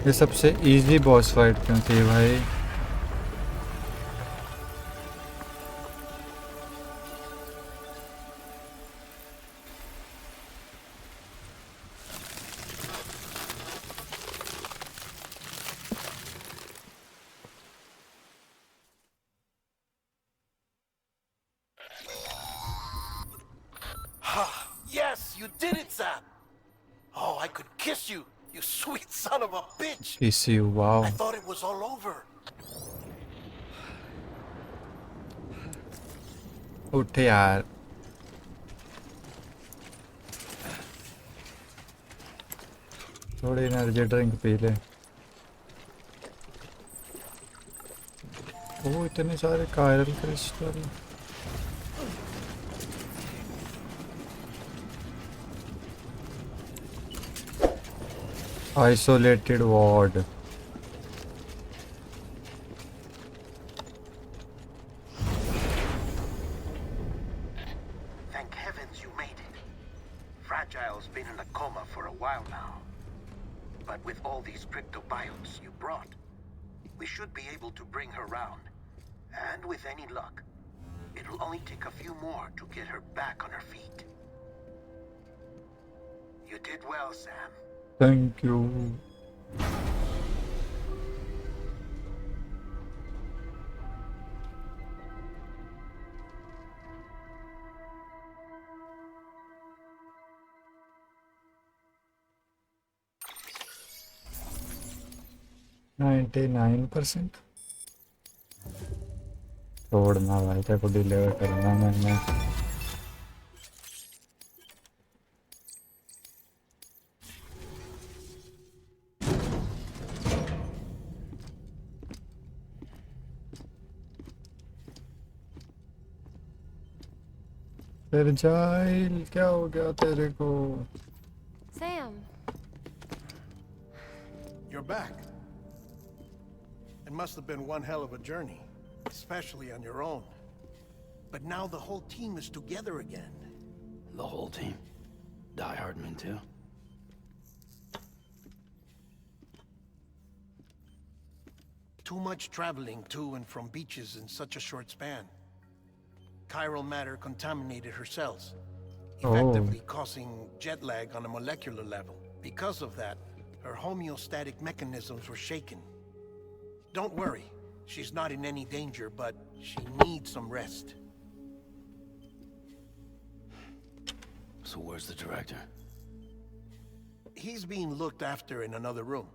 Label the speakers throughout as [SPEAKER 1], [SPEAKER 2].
[SPEAKER 1] ये सबसे easy boss fight क्यों थी भाई?
[SPEAKER 2] Yes, you did it, Sam. Oh, I could kiss you, you sweet son of a bitch.
[SPEAKER 1] PC, wow.
[SPEAKER 2] I thought it was all over.
[SPEAKER 1] उठ यार. थोड़ी energy drink P ले. ओ इतने सारे chiral crystal. Isolated ward.
[SPEAKER 2] Thank heavens you made it. Fragile's been in a coma for a while now. But with all these cryptobiotes you brought, we should be able to bring her round. And with any luck, it'll only take a few more to get her back on her feet. You did well, Sam.
[SPEAKER 1] Thank you. $99%. छोड़ना भाई, तेरे को deliver करना मैंने. फिर जाइल क्या हो गया तेरे को?
[SPEAKER 3] Sam.
[SPEAKER 2] You're back. It must have been one hell of a journey, especially on your own. But now the whole team is together again.
[SPEAKER 4] The whole team? Die Hardman too?
[SPEAKER 2] Too much traveling to and from beaches in such a short span. Chiral matter contaminated her cells, effectively causing jet lag on a molecular level. Because of that, her homeostatic mechanisms were shaken. Don't worry, she's not in any danger, but she needs some rest.
[SPEAKER 4] So where's the director?
[SPEAKER 2] He's being looked after in another room.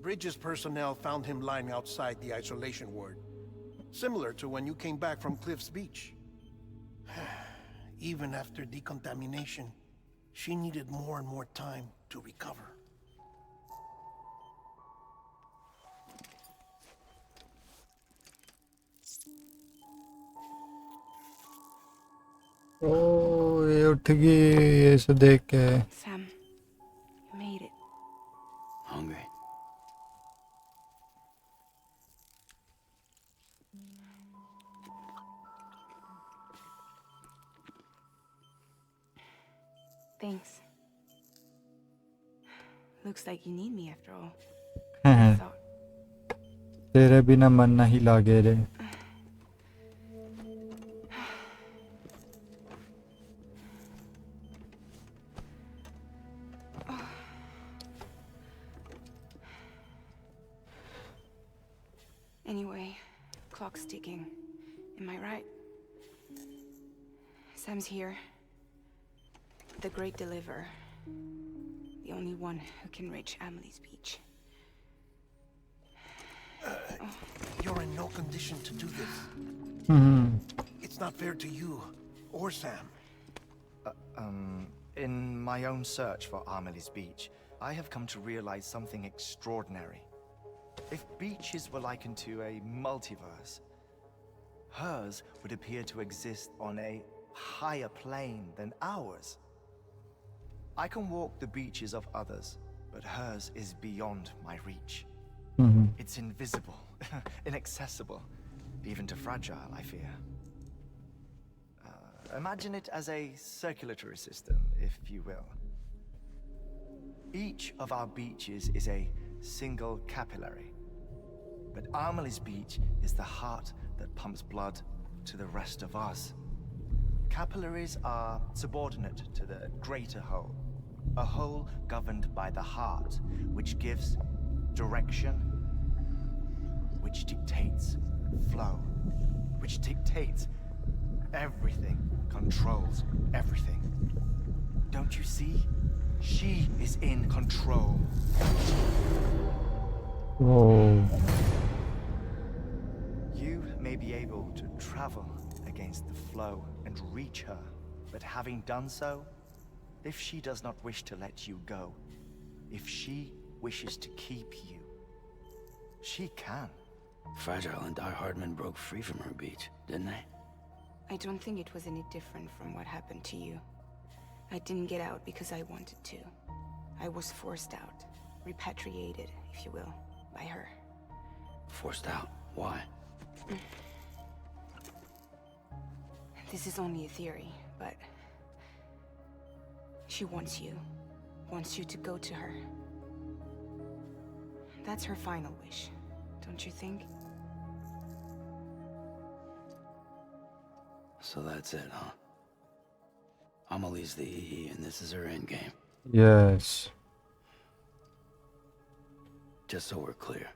[SPEAKER 2] Bridges personnel found him lying outside the isolation ward. Similar to when you came back from Cliff's Beach. Even after decontamination, she needed more and more time to recover.
[SPEAKER 1] ओ ये उठ गई ऐसे देख के.
[SPEAKER 3] Sam, you made it.
[SPEAKER 4] Hungry?
[SPEAKER 3] Thanks. Looks like you need me after all. I thought.
[SPEAKER 1] तेरे बिना मन नहीं लागे रे.
[SPEAKER 3] Anyway, clock's ticking. Am I right? Sam's here. The Great Deliverer. The only one who can reach Amelie's Beach.
[SPEAKER 2] You're in no condition to do this. It's not fair to you or Sam.
[SPEAKER 5] In my own search for Amelie's Beach, I have come to realize something extraordinary. If beaches were likened to a multiverse, hers would appear to exist on a higher plane than ours. I can walk the beaches of others, but hers is beyond my reach. It's invisible, inaccessible, even to Fragile, I fear. Imagine it as a circulatory system, if you will. Each of our beaches is a single capillary. But Amelie's Beach is the heart that pumps blood to the rest of us. Capillaries are subordinate to the greater whole. A whole governed by the heart, which gives direction, which dictates flow, which dictates everything, controls everything. Don't you see? She is in control.
[SPEAKER 1] Whoa.
[SPEAKER 5] You may be able to travel against the flow and reach her, but having done so, if she does not wish to let you go, if she wishes to keep you, she can.
[SPEAKER 4] Fragile and Die Hardman broke free from her beach, didn't they?
[SPEAKER 3] I don't think it was any different from what happened to you. I didn't get out because I wanted to. I was forced out, repatriated, if you will, by her.
[SPEAKER 4] Forced out? Why?
[SPEAKER 3] This is only a theory, but she wants you to go to her. That's her final wish, don't you think?
[SPEAKER 4] So that's it, huh? Amelie's the EE, and this is her endgame.
[SPEAKER 1] Yes.
[SPEAKER 4] Just so we're clear,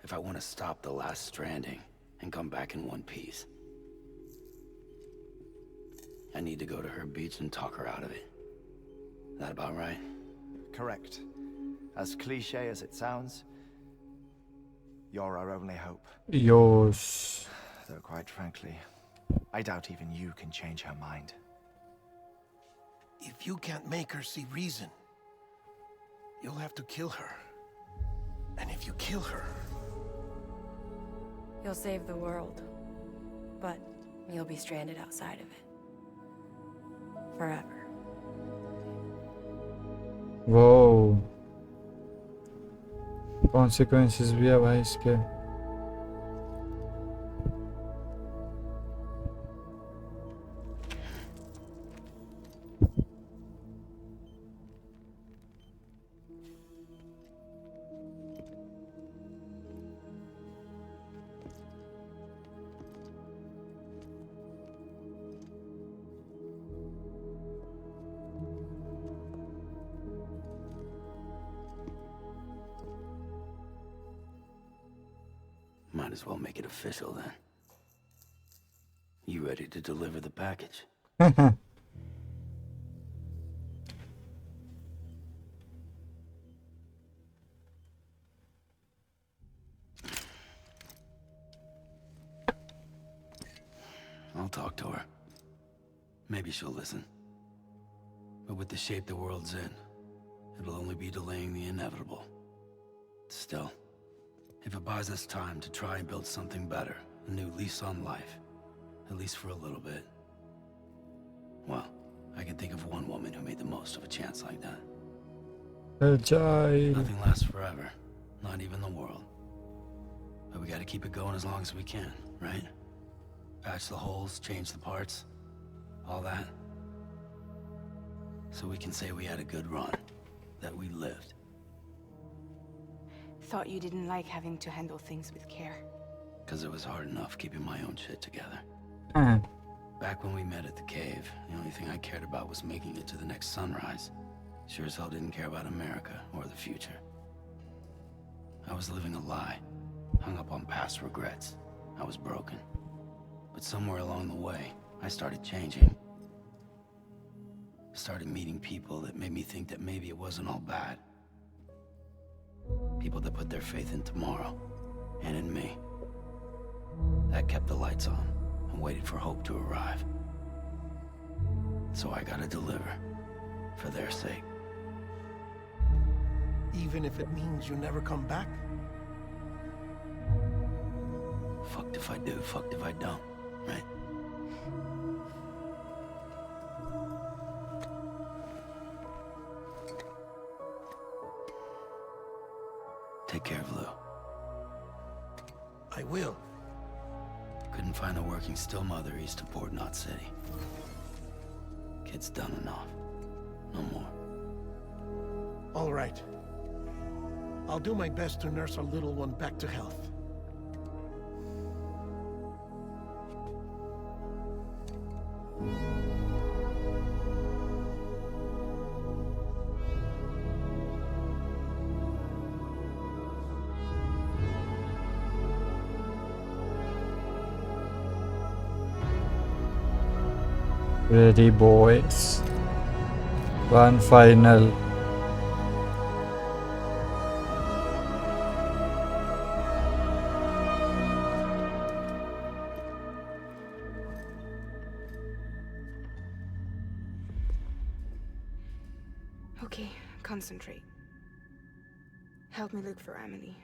[SPEAKER 4] if I want to stop the last Stranding and come back in one piece, I need to go to her beach and talk her out of it. That about right?
[SPEAKER 5] Correct. As cliche as it sounds, you're our only hope.
[SPEAKER 1] Yes.
[SPEAKER 5] Though quite frankly, I doubt even you can change her mind.
[SPEAKER 2] If you can't make her see reason, you'll have to kill her. And if you kill her...
[SPEAKER 6] You'll save the world, but you'll be stranded outside of it. Forever.
[SPEAKER 1] Wow. Consequences भी है भाई इसके.
[SPEAKER 4] Might as well make it official then. You ready to deliver the package? I'll talk to her. Maybe she'll listen. But with the shape the world's in, it'll only be delaying the inevitable. Still, if it buys us time to try and build something better, a new lease on life, at least for a little bit, well, I can think of one woman who made the most of a chance like that.
[SPEAKER 1] Child.
[SPEAKER 4] Nothing lasts forever, not even the world. But we gotta keep it going as long as we can, right? Patch the holes, change the parts, all that. So we can say we had a good run, that we lived.
[SPEAKER 3] Thought you didn't like having to handle things with care.
[SPEAKER 4] 'Cause it was hard enough keeping my own shit together.
[SPEAKER 1] Uh,
[SPEAKER 4] Back when we met at the cave, the only thing I cared about was making it to the next sunrise. Sure as hell didn't care about America or the future. I was living a lie, hung up on past regrets. I was broken. But somewhere along the way, I started changing. Started meeting people that made me think that maybe it wasn't all bad. People that put their faith in tomorrow, and in me. That kept the lights on, and waited for hope to arrive. So I gotta deliver, for their sake.
[SPEAKER 2] Even if it means you never come back?
[SPEAKER 4] Fucked if I do, fucked if I don't, right? Take care of Lou.
[SPEAKER 2] I will.
[SPEAKER 4] Couldn't find a working still mother east of Port Knot City. Kid's done enough. No more.
[SPEAKER 2] All right. I'll do my best to nurse our little one back to health.
[SPEAKER 1] Ready, boys. One final.
[SPEAKER 3] Okay, concentrate. Help me look for Emily.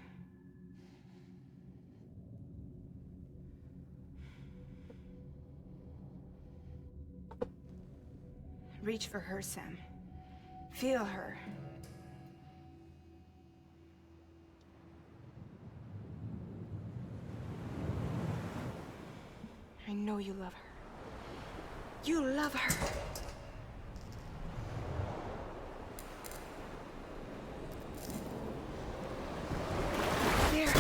[SPEAKER 3] Reach for her, Sam. Feel her. I know you love her. You love her. There.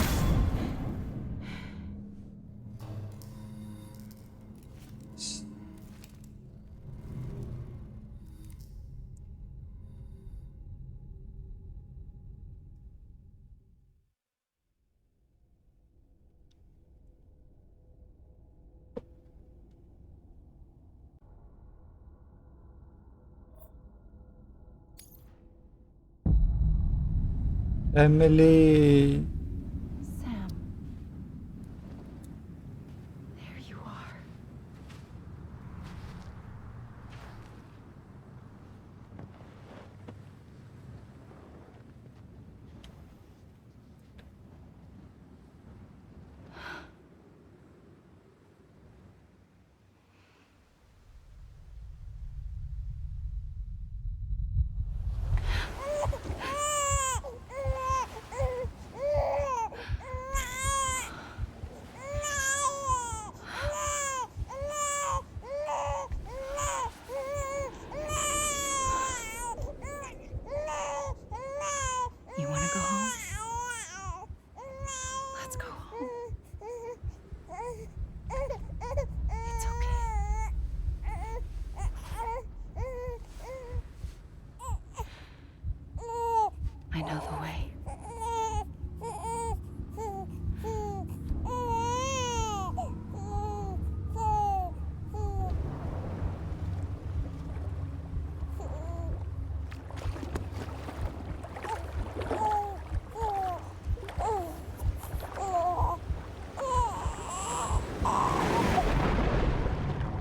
[SPEAKER 1] Emily.
[SPEAKER 6] Sam. There you are. You want to go home? Let's go home. It's okay. I know the way.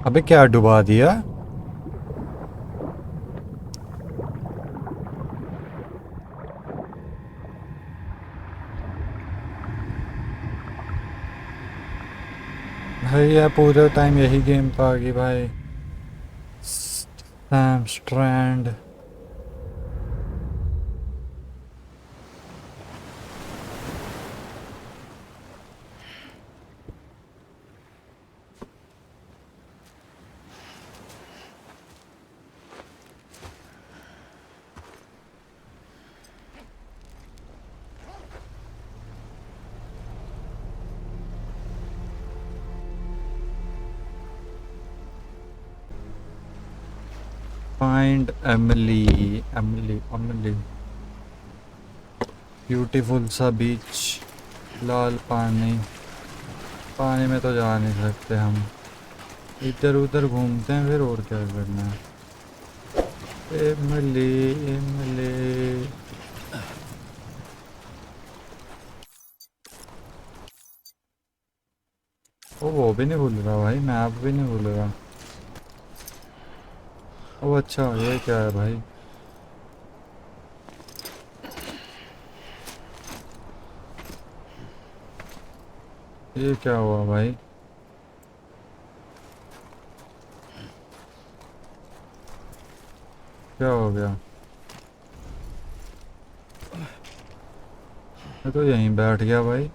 [SPEAKER 1] अबे क्या डुबा दिया? भाई यार पूरे time यही game पा गई भाई. Sam strand. Find Emily. Emily. Beautiful सा बीच. लाल पानी. पानी में तो जा नहीं सकते हम. इधर उधर घूमते हैं फिर और क्या करना है. एमिली. एमिली. वो भी नहीं भूल रहा भाई. मैप भी नहीं भूल रहा. ओ अच्छा ये क्या है भाई. ये क्या हुआ भाई. क्या हो गया. मैं तो यहीं बैठ गया भाई.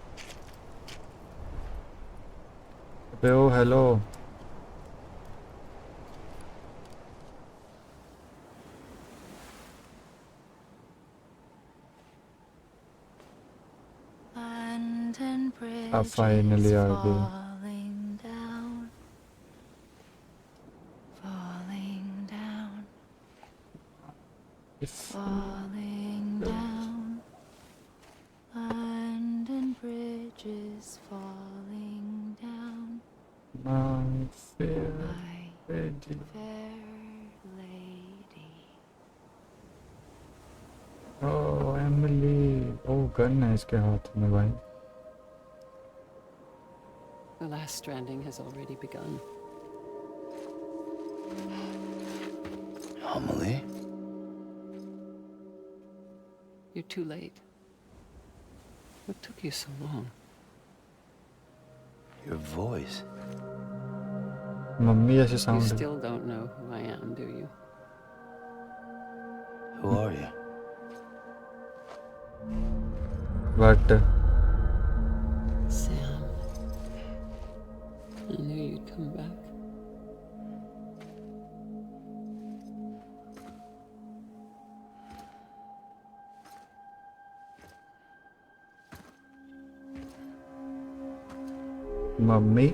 [SPEAKER 1] अबे ओ हेलो. अब फाइनली आ गई।
[SPEAKER 6] falling down, falling down, falling down. London Bridge is falling down.
[SPEAKER 1] My fair
[SPEAKER 6] My
[SPEAKER 1] lady.
[SPEAKER 6] fair lady.
[SPEAKER 1] Oh, Emily. Oh, gun है इसके हाथ में भाई।
[SPEAKER 7] The last stranding has already begun.
[SPEAKER 4] Amelie?
[SPEAKER 7] You're too late. What took you so long?
[SPEAKER 4] Your voice.
[SPEAKER 1] Mummy ऐसे
[SPEAKER 7] You
[SPEAKER 1] sound.
[SPEAKER 7] still don't know who I am, do you?
[SPEAKER 4] Who are you?
[SPEAKER 1] But
[SPEAKER 7] Sam. I knew you'd come back.
[SPEAKER 1] Mummy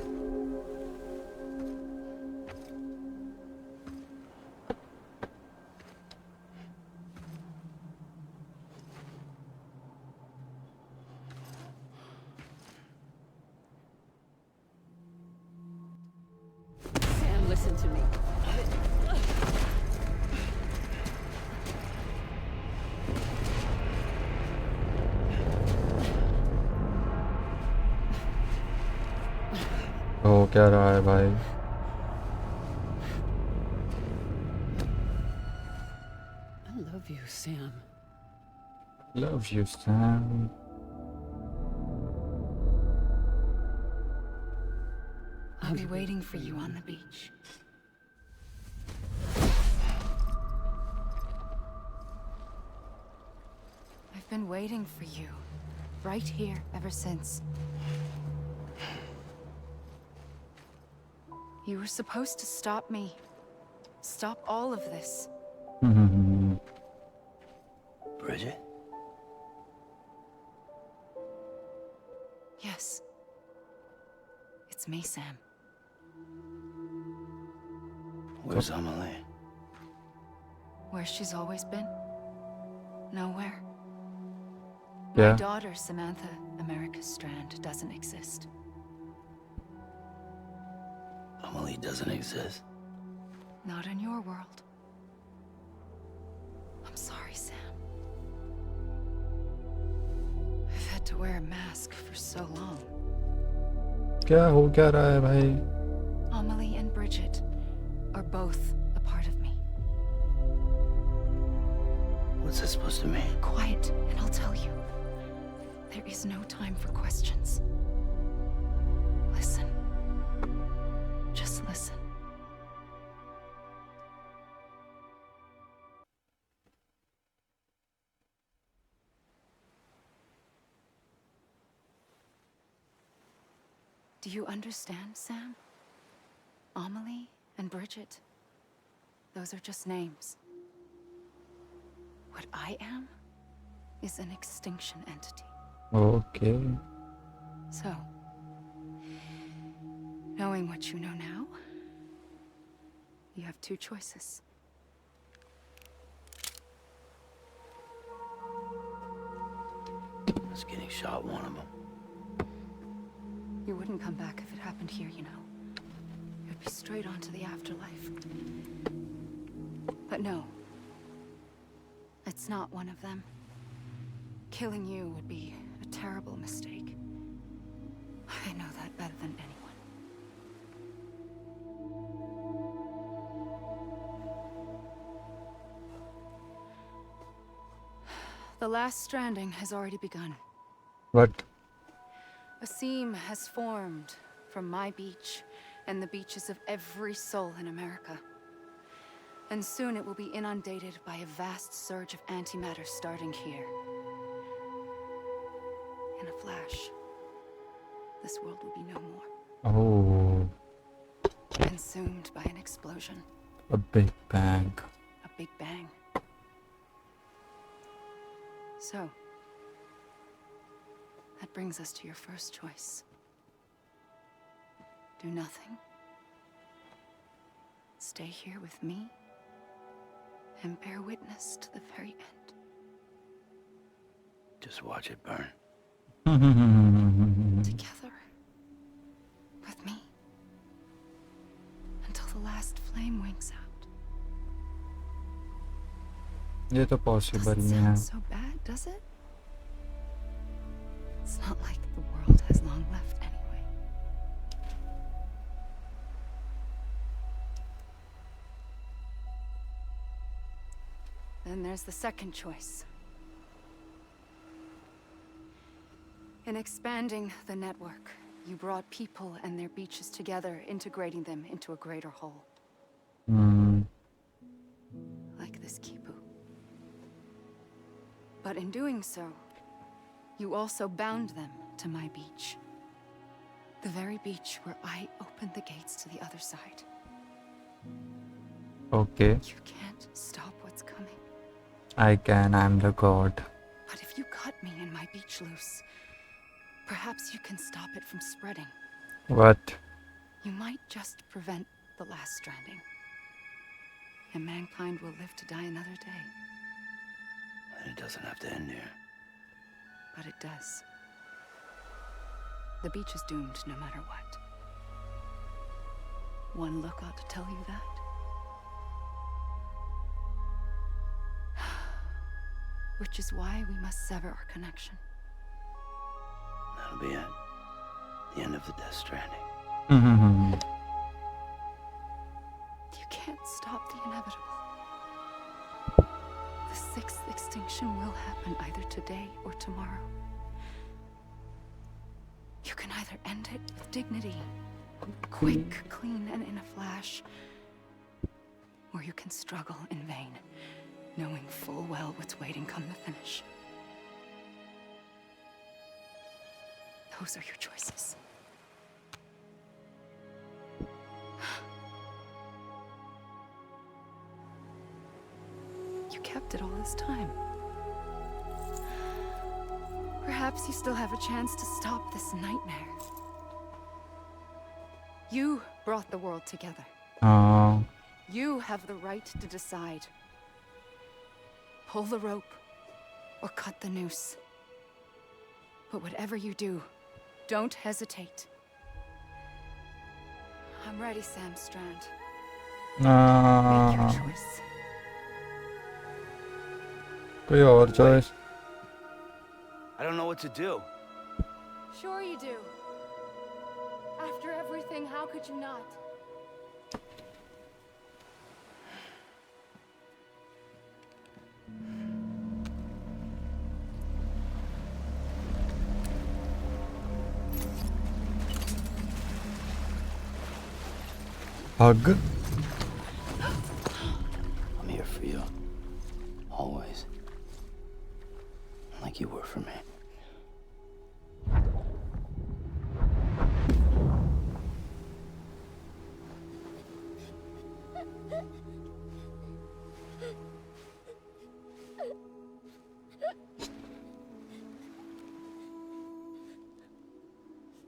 [SPEAKER 7] Sam, listen to me.
[SPEAKER 1] हो क्या रहा है भाई?
[SPEAKER 7] I love you, Sam.
[SPEAKER 1] Love you, Sam.
[SPEAKER 3] I'll be waiting for you on the beach. I've been waiting for you, right here, ever since. You were supposed to stop me. Stop all of this.
[SPEAKER 4] Bridget?
[SPEAKER 3] Yes. It's me, Sam.
[SPEAKER 4] Where's Amelie?
[SPEAKER 3] Where she's always been. Nowhere.
[SPEAKER 1] Yeah.
[SPEAKER 3] My daughter, Samantha America Strand, doesn't exist.
[SPEAKER 4] Amelie doesn't exist.
[SPEAKER 3] Not in your world. I'm sorry, Sam. I've had to wear a mask for so long.
[SPEAKER 1] क्या हो क्या रहा है भाई?
[SPEAKER 3] Amelie and Bridget are both a part of me.
[SPEAKER 4] What's this supposed to mean?
[SPEAKER 3] Quiet, and I'll tell you. There is no time for questions. Listen. Just listen. Do you understand, Sam? Amelie and Bridget, those are just names. What I am is an extinction entity.
[SPEAKER 1] Okay.
[SPEAKER 3] So, knowing what you know now, you have two choices.
[SPEAKER 4] I was getting shot, one of them.
[SPEAKER 3] You wouldn't come back if it happened here, you know. You'd be straight on to the afterlife. But no. It's not one of them. Killing you would be a terrible mistake. I know that better than anyone. The last stranding has already begun.
[SPEAKER 1] What?
[SPEAKER 3] A seam has formed from my beach and the beaches of every soul in America. And soon it will be inundated by a vast surge of antimatter starting here. In a flash, this world will be no more.
[SPEAKER 1] Oh,
[SPEAKER 3] Consumed by an explosion.
[SPEAKER 1] a big bang.
[SPEAKER 3] A big bang. So, a That brings us to your first choice. Do nothing. Stay here with me and bear witness to the very end.
[SPEAKER 4] Just watch it burn.
[SPEAKER 3] Together. With me. Until the last flame winks out.
[SPEAKER 1] ये तो possible
[SPEAKER 3] Doesn't
[SPEAKER 1] नहीं है.
[SPEAKER 3] sound so bad, does it? It's not like the world has long left anyway. Then there's the second choice. In expanding the network, you brought people and their beaches together, integrating them into a greater whole.
[SPEAKER 1] Hmm.
[SPEAKER 3] Like this Kipu. But in doing so, you also bound them to my beach. The very beach where I opened the gates to the other side.
[SPEAKER 1] Okay,
[SPEAKER 3] You can't stop what's coming.
[SPEAKER 1] I can. I'm the god.
[SPEAKER 3] But if you cut me and my beach loose, perhaps you can stop it from spreading.
[SPEAKER 1] What?
[SPEAKER 3] You might just prevent the last stranding. And mankind will live to die another day.
[SPEAKER 4] And it doesn't have to end here.
[SPEAKER 3] But it does. The beach is doomed no matter what. One look ought to tell you that. Which is why we must sever our connection.
[SPEAKER 4] That'll be it. The end of the Death Stranding.
[SPEAKER 3] You can't stop the inevitable. The sixth extinction will happen either today or tomorrow. You can either end it with dignity, quick, clean, and in a flash, or you can struggle in vain, knowing full well what's waiting come the finish. Those are your choices. You kept it all this time. Perhaps you still have a chance to stop this nightmare. You brought the world together. You have the right to decide. Pull the rope or cut the noose. But whatever you do, don't hesitate. I'm ready, Sam Strand. Make your choice.
[SPEAKER 1] कोई और choice?
[SPEAKER 4] I don't know what to do.
[SPEAKER 3] Sure you do. After everything, how could you not?
[SPEAKER 1] Hug?
[SPEAKER 4] I'm here for you. Always. Like you were for me.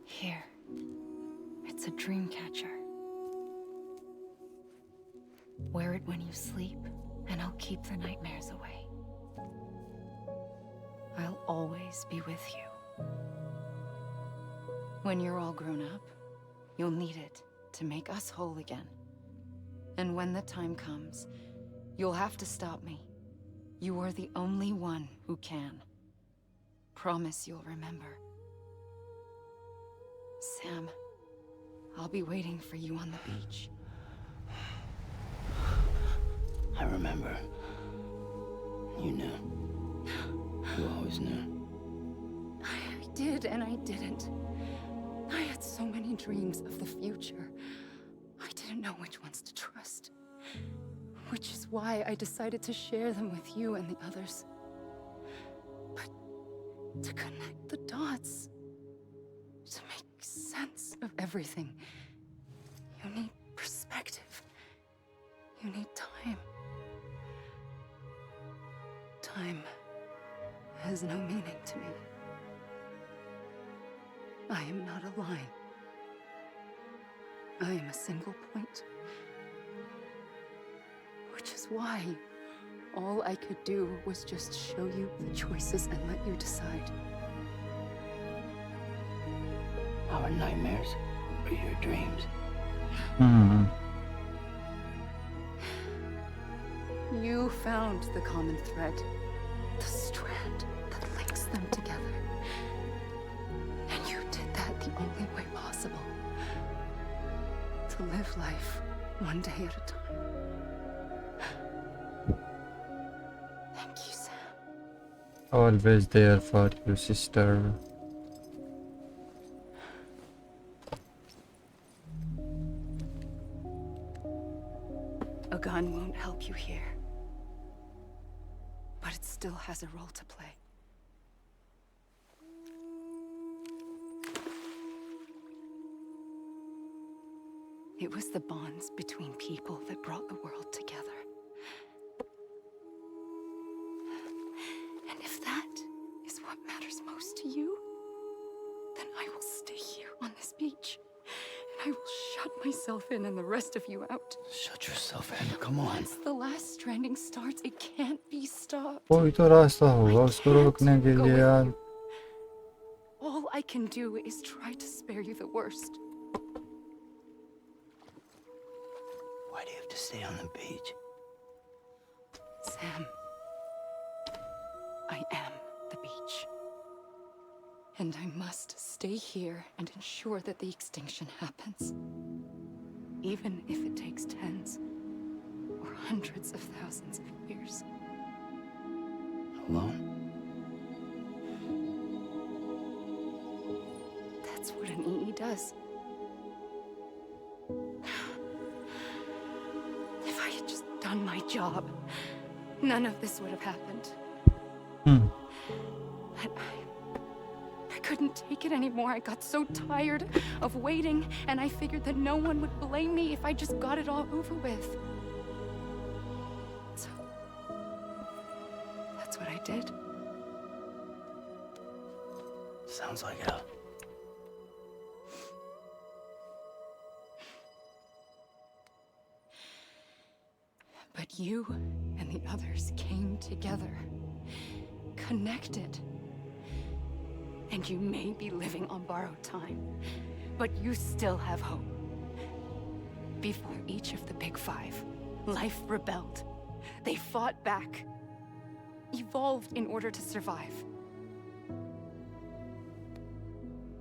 [SPEAKER 3] Here. It's a dream catcher. Wear it when you sleep, and I'll keep the nightmares away. I'll always be with you. When you're all grown up, you'll need it to make us whole again. And when the time comes, you'll have to stop me. You are the only one who can. Promise you'll remember. Sam, I'll be waiting for you on the beach.
[SPEAKER 4] I remember. You knew. You always knew.
[SPEAKER 3] I did and I didn't. I had so many dreams of the future. I didn't know which ones to trust. Which is why I decided to share them with you and the others. But to connect the dots, to make sense of everything, you need perspective. You need time. Time has no meaning to me. I am not a line. I am a single point. Which is why all I could do was just show you the choices and let you decide.
[SPEAKER 4] Our nightmares are your dreams.
[SPEAKER 1] Hmm.
[SPEAKER 3] You found the common thread, the strand that links them together. And you did that the only way possible. To live life one day at a time. Thank you, Sam.
[SPEAKER 1] Always there for you, sister.
[SPEAKER 3] A gun won't help you here. But it still has a role to play. It was the bonds between people that brought the world together. And if that is what matters most to you, then I will stay here on this beach. And I will shut myself in and the rest of you out.
[SPEAKER 4] Shut yourself in. Come on.
[SPEAKER 3] Once the last stranding starts, it can't be stopped.
[SPEAKER 1] कोई तो रास्ता होगा उसको रोकने के
[SPEAKER 3] Go
[SPEAKER 1] लिए
[SPEAKER 3] with
[SPEAKER 1] यार.
[SPEAKER 3] you. All I can do is try to spare you the worst.
[SPEAKER 4] Why do you have to stay on the beach?
[SPEAKER 3] Sam, I am the beach. And I must stay here and ensure that the extinction happens. Even if it takes tens or hundreds of thousands of years.
[SPEAKER 4] Alone?
[SPEAKER 3] That's what an EE does. If I had just done my job, none of this would have happened.
[SPEAKER 1] Hmm.
[SPEAKER 3] But I couldn't take it anymore. I got so tired of waiting, and I figured that no one would blame me if I just got it all over with. So, that's what I did.
[SPEAKER 4] Sounds like hell.
[SPEAKER 3] But you and the others came together, connected. And you may be living on borrowed time, but you still have hope. Before each of the Big Five, life rebelled. They fought back, evolved in order to survive.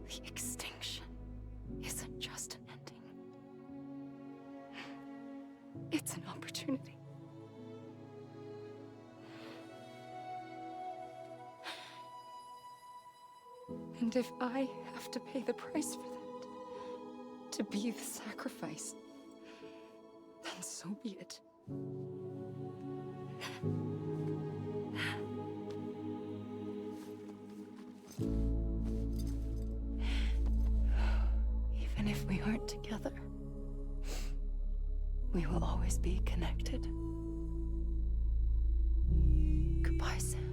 [SPEAKER 3] The extinction isn't just an ending. It's an opportunity. And if I have to pay the price for that, to be the sacrifice, then so be it. Even if we aren't together, we will always be connected. Goodbye, Sam.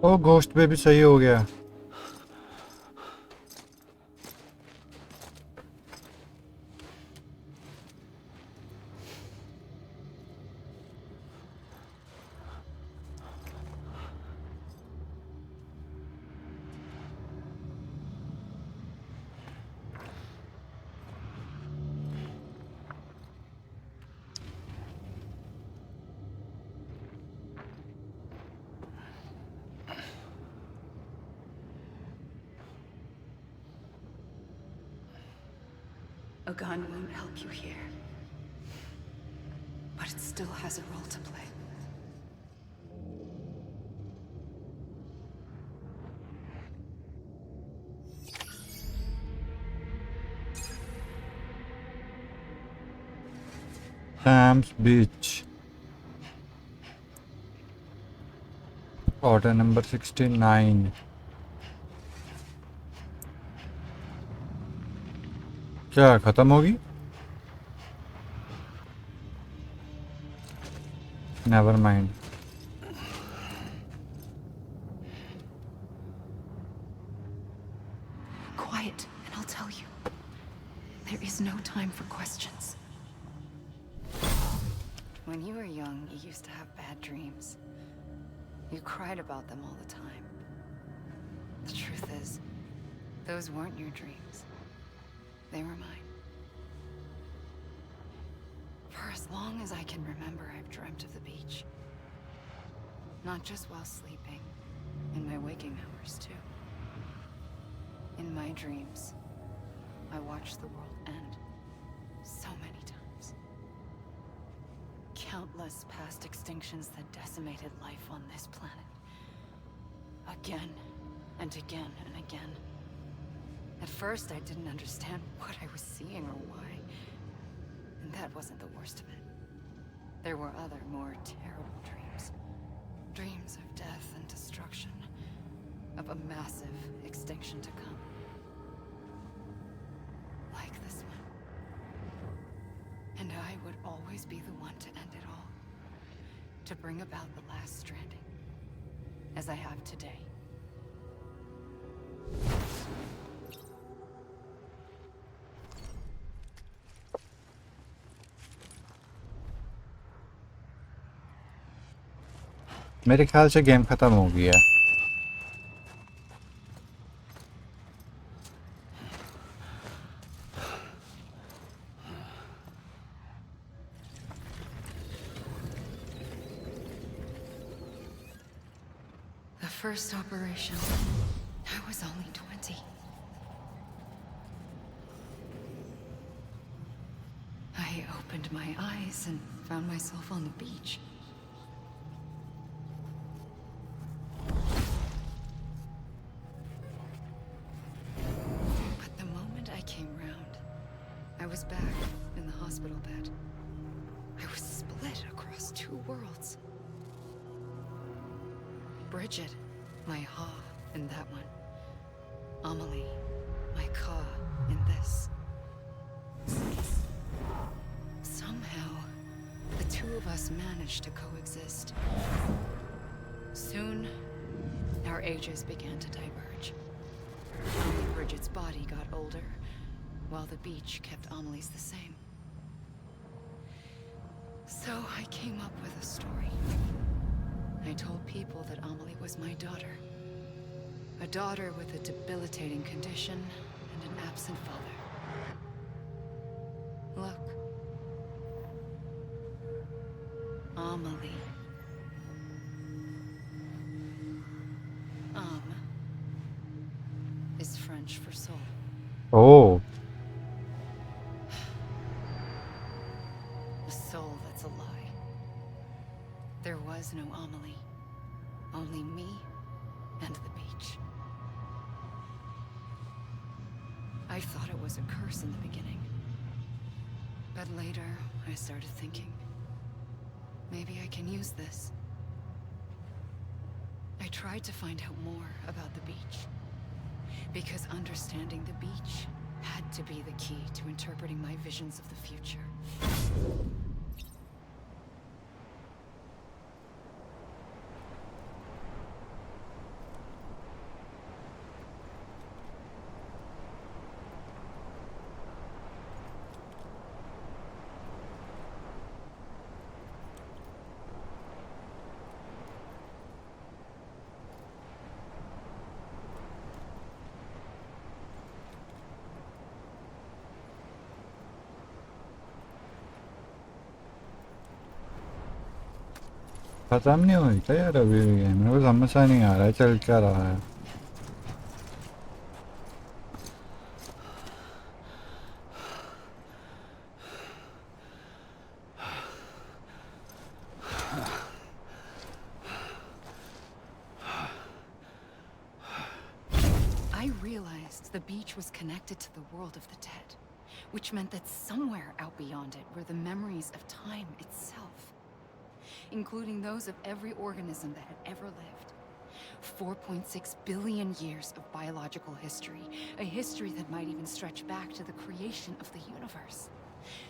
[SPEAKER 1] ओ ghost पे भी सही हो गया.
[SPEAKER 3] A gun won't help you here. But it still has a role to play.
[SPEAKER 1] Sam's Beach. Order number 69. क्या खत्म होगी? Never mind.
[SPEAKER 3] Quiet, and I'll tell you. There is no time for questions. When you were young, you used to have bad dreams. You cried about them all the time. The truth is, those weren't your dreams. They were mine. For as long as I can remember, I've dreamt of the beach. Not just while sleeping, in my waking hours too. In my dreams, I watched the world end so many times. Countless past extinctions that decimated life on this planet. Again and again and again. At first, I didn't understand what I was seeing or why. And that wasn't the worst of it. There were other, more terrible dreams. Dreams of death and destruction. Of a massive extinction to come. Like this one. And I would always be the one to end it all. To bring about the last stranding. As I have today.
[SPEAKER 1] मेरे ख्याल से game खत्म हो गया.
[SPEAKER 3] The first operation, I was only 20. I opened my eyes and found myself on the beach. But the moment I came round, I was back in the hospital bed. I was split across two worlds. Bridget, my Ha in that one. Amelie, my Ka in this. Somehow, the two of us managed to coexist. Soon, our ages began to diverge. Only Bridget's body got older, while the beach kept Amelie's the same. So I came up with a story. I told people that Amelie was my daughter. A daughter with a debilitating condition and an absent father. Look. Amelie. Is French for soul.
[SPEAKER 1] Oh.
[SPEAKER 3] A soul that's a lie. There was no Amelie. Only me and the beach. I thought it was a curse in the beginning. But later, I started thinking, maybe I can use this. I tried to find out more about the beach. Because understanding the beach had to be the key to interpreting my visions of the future.
[SPEAKER 1] खत्म नहीं हुई क्या यार अभी भी game? मेरे को समझ सा नहीं आ रहा है चल क्या रहा है.
[SPEAKER 3] I realized the beach was connected to the world of the dead, which meant that somewhere out beyond it were the memories of time itself, including those of every organism that had ever lived. 4.6 billion years of biological history, a history that might even stretch back to the creation of the universe.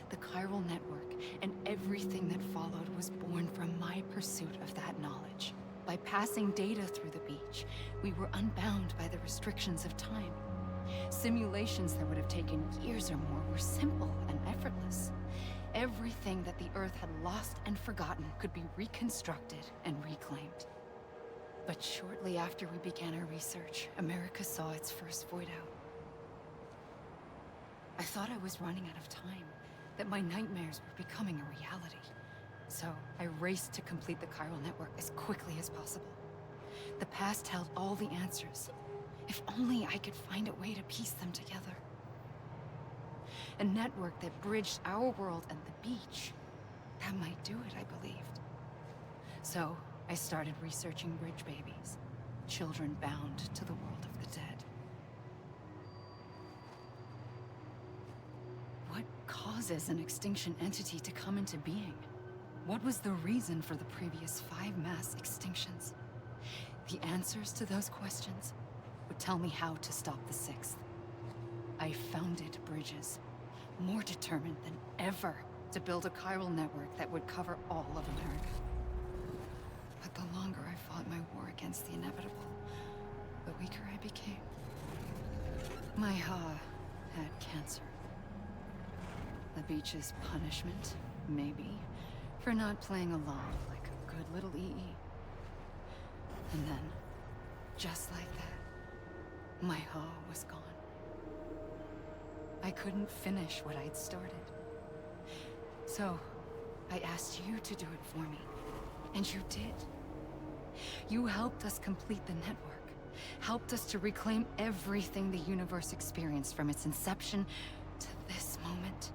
[SPEAKER 3] The chiral network and everything that followed was born from my pursuit of that knowledge. By passing data through the beach, we were unbound by the restrictions of time. Simulations that would have taken years or more were simple and effortless. Everything that the Earth had lost and forgotten could be reconstructed and reclaimed. But shortly after we began our research, America saw its first void out. I thought I was running out of time, that my nightmares were becoming a reality. So I raced to complete the chiral network as quickly as possible. The past held all the answers. If only I could find a way to piece them together. A network that bridged our world and the beach. That might do it, I believed. So I started researching bridge babies, children bound to the world of the dead. What causes an extinction entity to come into being? What was the reason for the previous 5 mass extinctions? The answers to those questions would tell me how to stop the 6th. I founded bridges, more determined than ever to build a chiral network that would cover all of America. But the longer I fought my war against the inevitable, the weaker I became. My Ha had cancer. The beach's punishment, maybe, for not playing along like a good little EE. And then, just like that, my Ha was gone. I couldn't finish what I'd started. So, I asked you to do it for me. And you did. You helped us complete the network. Helped us to reclaim everything the universe experienced from its inception to this moment.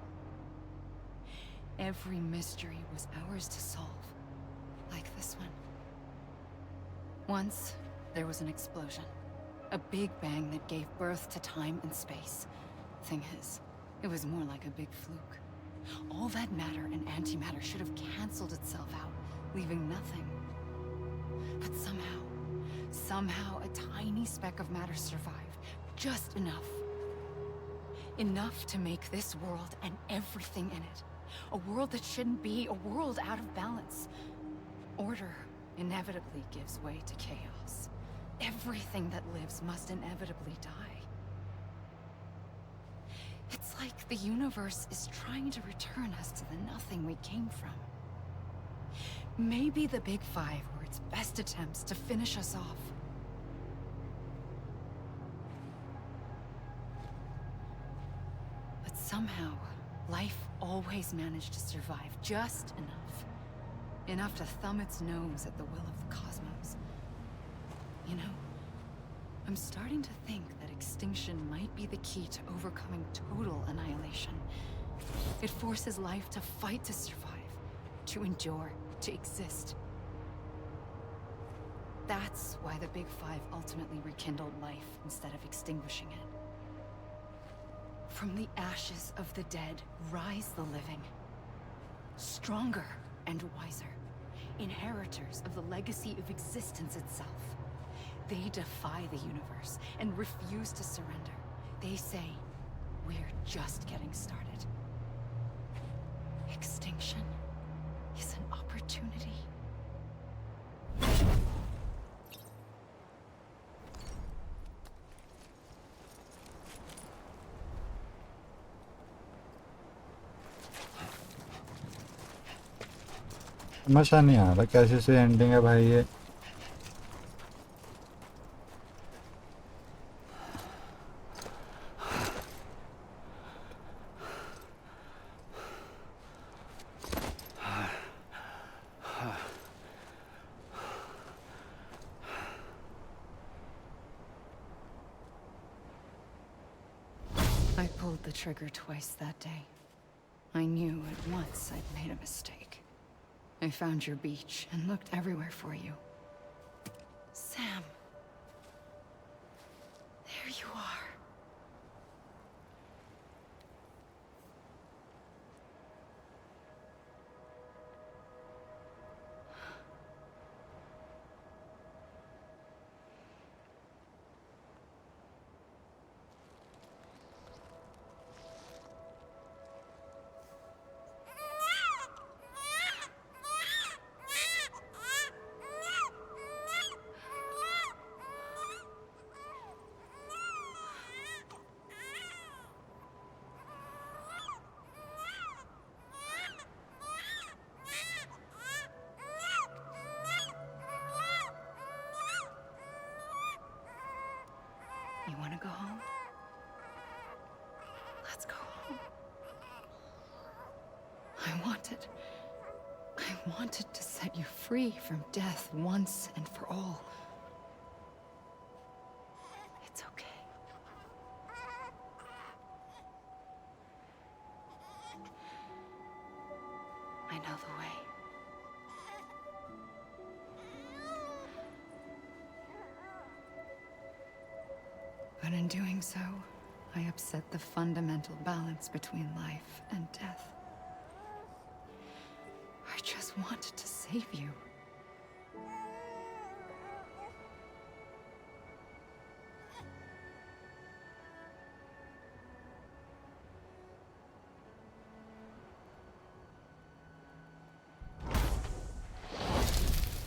[SPEAKER 3] Every mystery was ours to solve. Like this one. Once, there was an explosion. A big bang that gave birth to time and space. Thing is, it was more like a big fluke. All that matter and antimatter should have canceled itself out, leaving nothing. But somehow a tiny speck of matter survived. Just enough. Enough to make this world and everything in it. A world that shouldn't be, a world out of balance. Order inevitably gives way to chaos. Everything that lives must inevitably die. It's like the universe is trying to return us to the nothing we came from. Maybe the Big Five were its best attempts to finish us off. But somehow, life always managed to survive just enough. Enough to thumb its nose at the will of the cosmos. You know, I'm starting to think that extinction might be the key to overcoming total annihilation. It forces life to fight to survive, to endure, to exist. That's why the Big Five ultimately rekindled life instead of extinguishing it. From the ashes of the dead rise the living. Stronger and wiser. Inheritors of the legacy of existence itself. They defy the universe and refuse to surrender. They say, we're just getting started. Extinction is an opportunity.
[SPEAKER 1] समझ नहीं आ रहा कैसे से ending है भाई ये.
[SPEAKER 3] I pulled the trigger twice that day. I knew at once I'd made a mistake. I found your beach and looked everywhere for you. Sam. There you are. I wanted to set you free from death once and for all. It's okay. I know the way. But in doing so, I upset the fundamental balance between life and death. I just wanted to save you.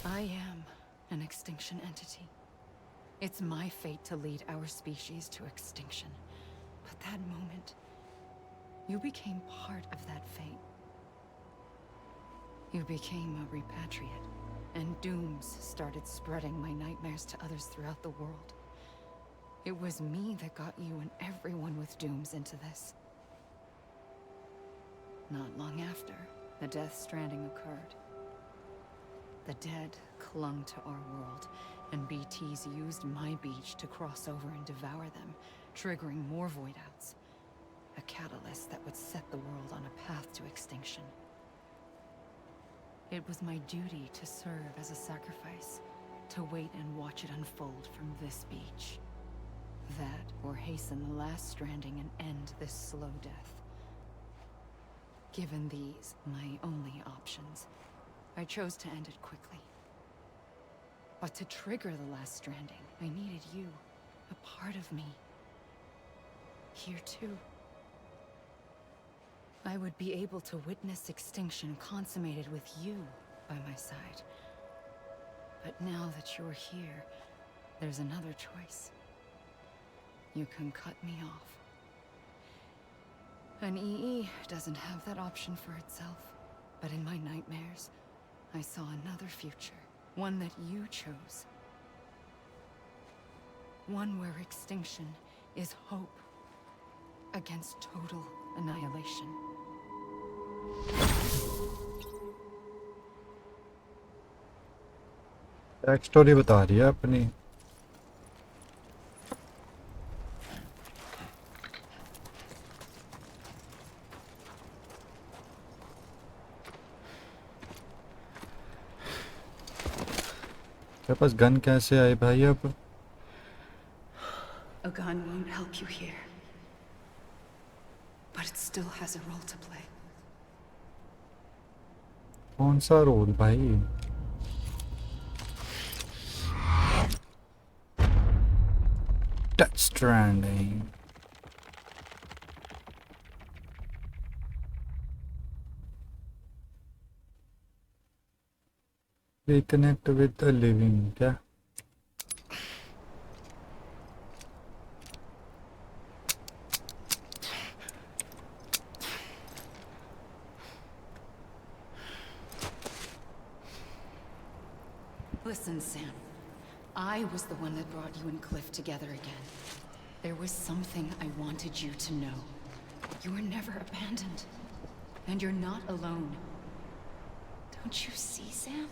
[SPEAKER 3] I am an extinction entity. It's my fate to lead our species to extinction. But that moment, you became part of that fate. You became a repatriate, and dooms started spreading my nightmares to others throughout the world. It was me that got you and everyone with dooms into this. Not long after, the Death Stranding occurred. The dead clung to our world, and BTs used my beach to cross over and devour them, triggering more void-outs. A catalyst that would set the world on a path to extinction. It was my duty to serve as a sacrifice, to wait and watch it unfold from this beach. That, or hasten the last stranding and end this slow death. Given these, my only options, I chose to end it quickly. But to trigger the last stranding, I needed you, a part of me. Here too. I would be able to witness extinction consummated with you by my side. But now that you're here, there's another choice. You can cut me off. An EE doesn't have that option for itself. But in my nightmares, I saw another future. One that you chose. One where extinction is hope against total annihilation.
[SPEAKER 1] Back story बता रही है अपनी. तेरे पास gun कैसे आई भाई अब?
[SPEAKER 3] A gun won't help you here. But it still has a role to play.
[SPEAKER 1] कौन सा रोल भाई? Death Stranding. Reconnect with the living. क्या?
[SPEAKER 3] Listen, Sam. I was the one that brought you and Cliff together again. There was something I wanted you to know. You were never abandoned. And you're not alone. Don't you see, Sam?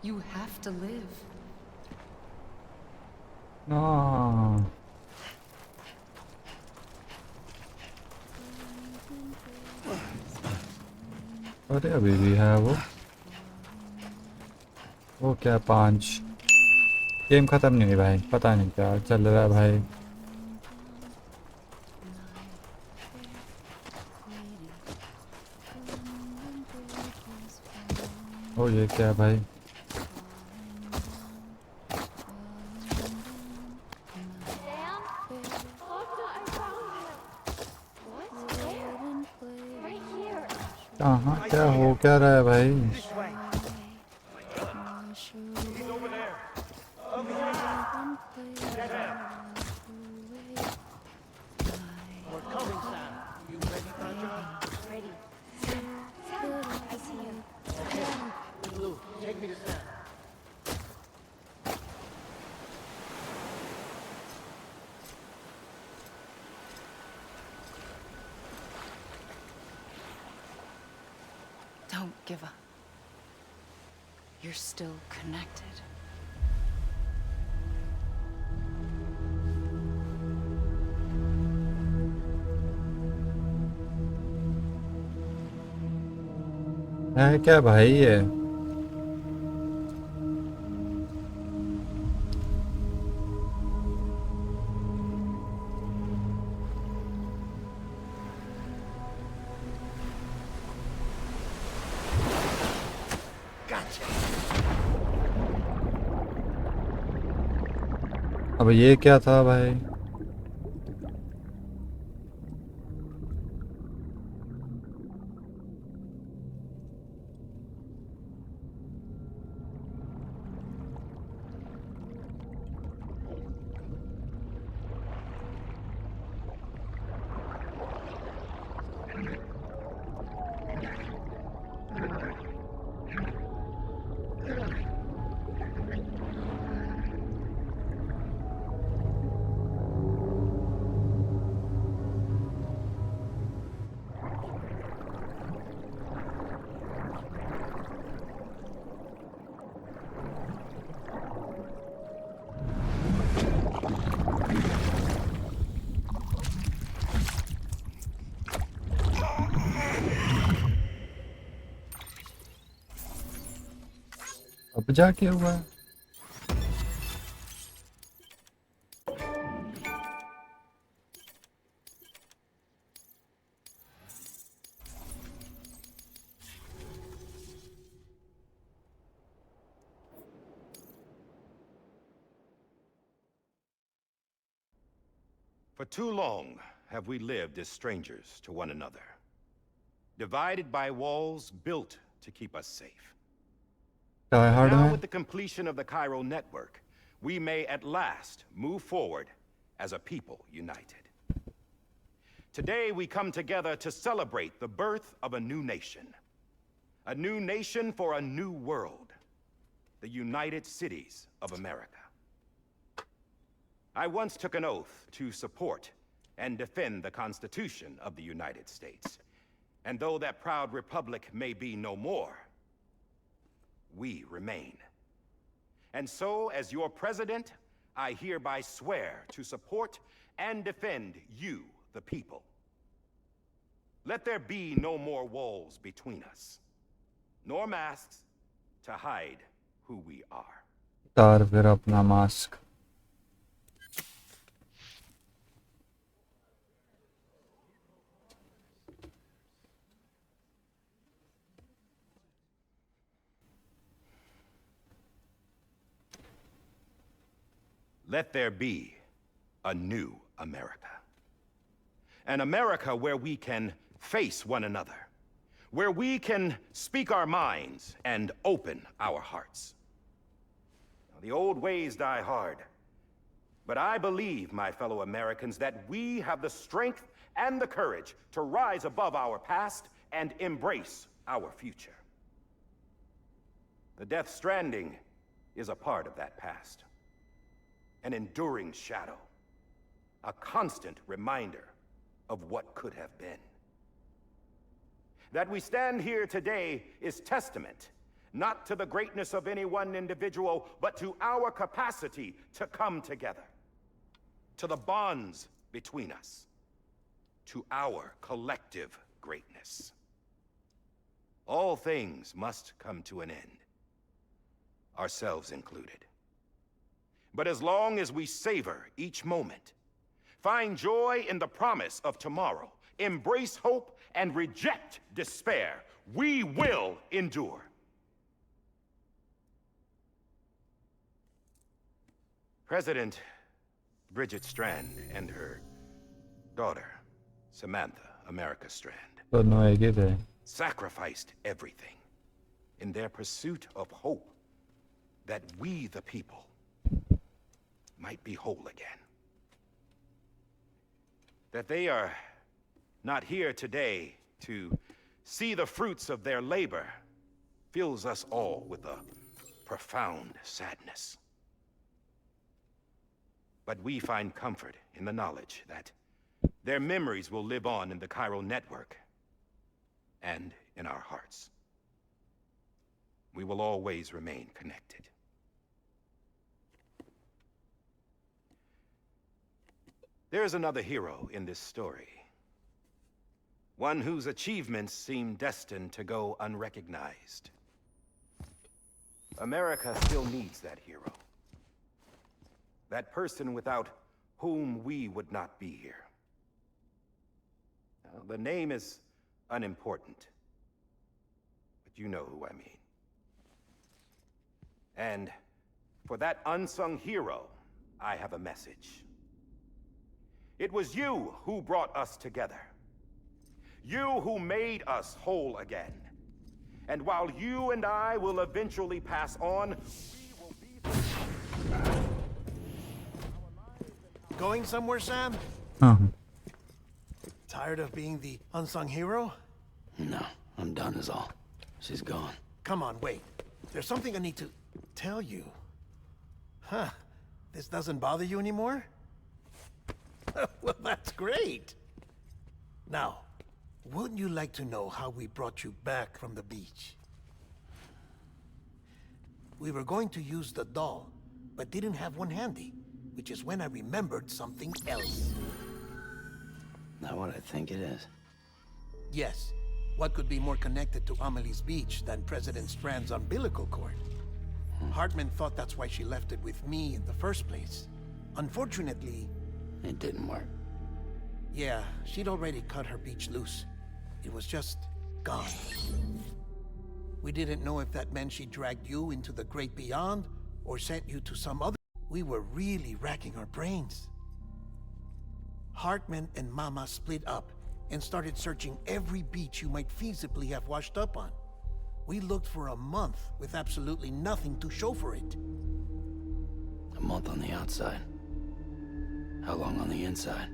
[SPEAKER 3] You have to live.
[SPEAKER 1] No. अरे अभी भी है वो क्या 5 game ख़त्म नहीं हुई भाई. पता नहीं क्या चल रहा है भाई. ओ ये क्या है भाई? हाँ क्या हो क्या रहा है भाई?
[SPEAKER 3] Don't give up. You're still connected.
[SPEAKER 1] है क्या भाई ये?
[SPEAKER 2] Gotcha.
[SPEAKER 1] अब ये क्या था भाई? अब जाके हुआ?
[SPEAKER 8] For too long have we lived as strangers to one another, divided by walls built to keep us safe.
[SPEAKER 1] Die Hard
[SPEAKER 8] Now,
[SPEAKER 1] में
[SPEAKER 8] with the completion of the Chiral network, we may at last move forward as a people united. Today, we come together to celebrate the birth of a new nation. A new nation for a new world. The United Cities of America. I once took an oath to support and defend the Constitution of the United States. And though that proud republic may be no more, we remain. And so, as your president, I hereby swear to support and defend you, the people. Let there be no more walls between us, nor masks to hide who we are.
[SPEAKER 1] उतार फिर अपना mask.
[SPEAKER 8] Let there be a new America. An America where we can face one another, where we can speak our minds and open our hearts. Now, the old ways die hard, but I believe, my fellow Americans, that we have the strength and the courage to rise above our past and embrace our future. The Death Stranding is a part of that past. An enduring shadow, a constant reminder of what could have been. That we stand here today is testament, not to the greatness of any one individual, but to our capacity to come together, to the bonds between us, to our collective greatness. All things must come to an end, ourselves included. But as long as we savor each moment, find joy in the promise of tomorrow, embrace hope, and reject despair, we will endure. President Bridget Strand and her daughter, Samantha America Strand,
[SPEAKER 1] दोनों एक ही थे.
[SPEAKER 8] sacrificed everything in their pursuit of hope that we, the people, might be whole again. That they are not here today to see the fruits of their labor fills us all with a profound sadness. But we find comfort in the knowledge that their memories will live on in the Chiral network and in our hearts. we will always remain connected. There's another hero in this story. One whose achievements seem destined to go unrecognized. America still needs that hero. That person without whom we would not be here. Now, the name is unimportant, but you know who I mean. And for that unsung hero, I have a message. It was you who brought us together. You who made us whole again. And while you and I will eventually pass on, we will be...
[SPEAKER 2] Going somewhere, Sam?
[SPEAKER 1] Uh-huh.
[SPEAKER 2] Tired of being the unsung hero?
[SPEAKER 4] No, I'm done is all. She's gone.
[SPEAKER 2] Come on, wait. There's something I need to tell you. Huh. This doesn't bother you anymore? Well, that's great. Now, wouldn't you like to know how we brought you back from the beach? We were going to use the doll, but didn't have one handy, which is when I remembered something else.
[SPEAKER 4] Not what I think it is.
[SPEAKER 2] Yes. What could be more connected to Amelie's beach than President Strand's umbilical cord? Hartman thought that's why she left it with me in the first place. Unfortunately...
[SPEAKER 4] It didn't work.
[SPEAKER 2] Yeah, she'd already cut her beach loose. It was just gone. We didn't know if that meant she dragged you into the great beyond, or sent you to some other... We were really racking our brains. Hartman and Mama split up and started searching every beach you might feasibly have washed up on. We looked for a month with absolutely nothing to show for it.
[SPEAKER 4] A month on the outside. How long on the inside?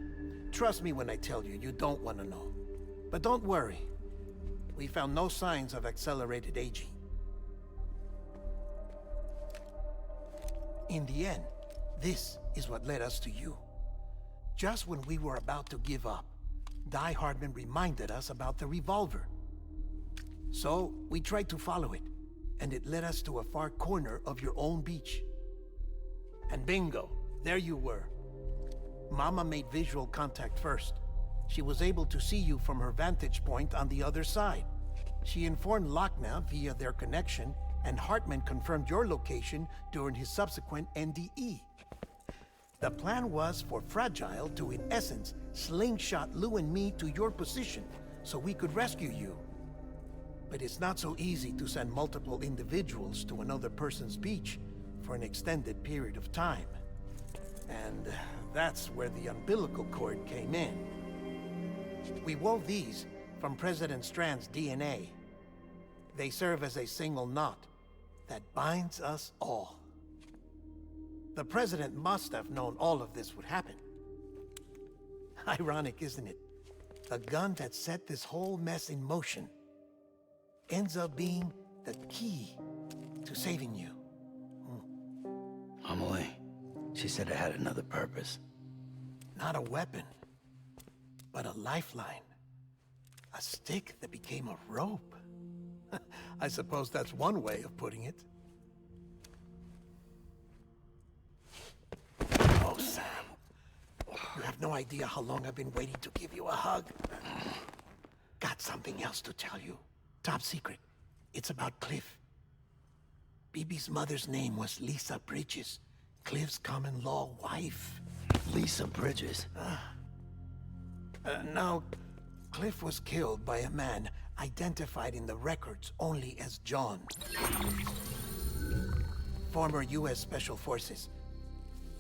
[SPEAKER 2] Trust me when I tell you, you don't want to know. But don't worry. We found no signs of accelerated aging. In the end, this is what led us to you. Just when we were about to give up, Die Hardman reminded us about the revolver. So, we tried to follow it, and it led us to a far corner of your own beach. And bingo, there you were. Mama made visual contact first. She was able to see you from her vantage point on the other side. She informed Lochna via their connection, and Hartman confirmed your location during his subsequent NDE. The plan was for Fragile to, in essence, slingshot Lou and me to your position so we could rescue you. But it's not so easy to send multiple individuals to another person's beach for an extended period of time. And that's where the umbilical cord came in. We wove these from President Strand's DNA. They serve as a single knot that binds us all. The President must have known all of this would happen. Ironic, isn't it? The gun that set this whole mess in motion ends up being the key to saving you.
[SPEAKER 4] Amelie, she said it had another purpose.
[SPEAKER 2] Not a weapon, but a lifeline. A stick that became a rope. I suppose that's one way of putting it. Oh, Sam. You have no idea how long I've been waiting to give you a hug. Got something else to tell you. Top secret. It's about Cliff. Bibi's mother's name was Lisa Bridges, Cliff's common-law wife.
[SPEAKER 4] Lisa Bridges?
[SPEAKER 2] Now, Cliff was killed by a man identified in the records only as John. Former U.S. Special Forces.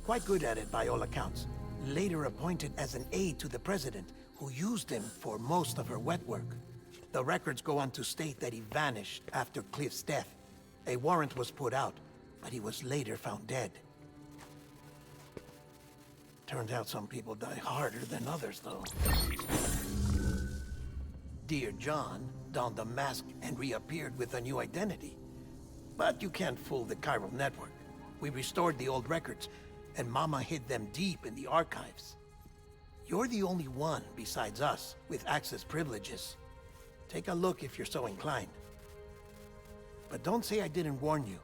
[SPEAKER 2] Quite good at it by all accounts. Later appointed as an aide to the president, who used him for most of her wet work. The records go on to state that he vanished after Cliff's death. A warrant was put out, but he was later found dead. Turned out some people die harder than others, though. Dear John donned a mask and reappeared with a new identity. But you can't fool the chiral network. We restored the old records, and Mama hid them deep in the archives. You're the only one, besides us, with access privileges. Take a look if you're so inclined. But don't say I didn't warn you.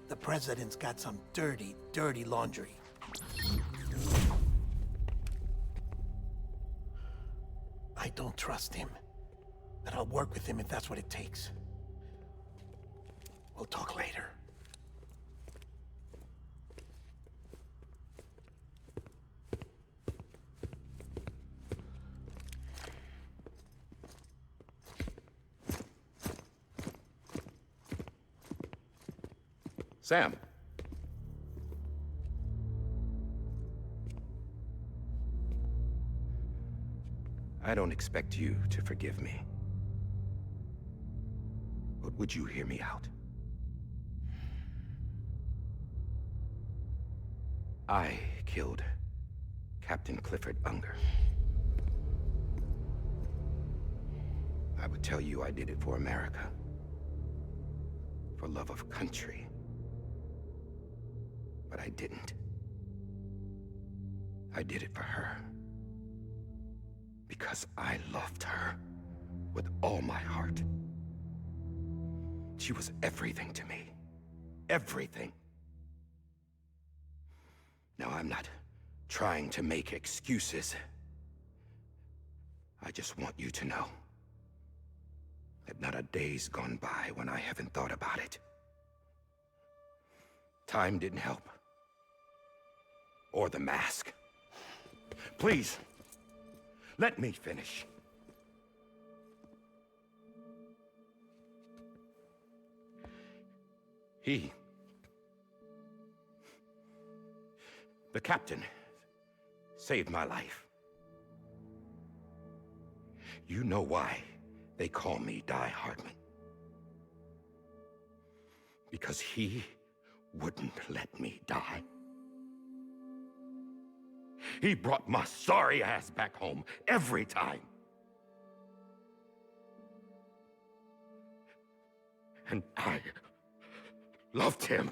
[SPEAKER 2] The president's got some dirty, dirty laundry. I don't trust him. But I'll work with him if that's what it takes. We'll talk later.
[SPEAKER 8] Sam. I don't expect you to forgive me. But would you hear me out? I killed Captain Clifford Unger. I would tell you I did it for America. For love of country. But I didn't. I did it for her. Because I loved her with all my heart. She was everything to me. Everything. Now, I'm not trying to make excuses. I just want you to know that not a day's gone by when I haven't thought about it. Time didn't help. Or the mask. Please, let me finish. The captain, saved my life. You know why they call me Die Hardman. Because he wouldn't let me die. He brought my sorry ass back home every time. And I loved him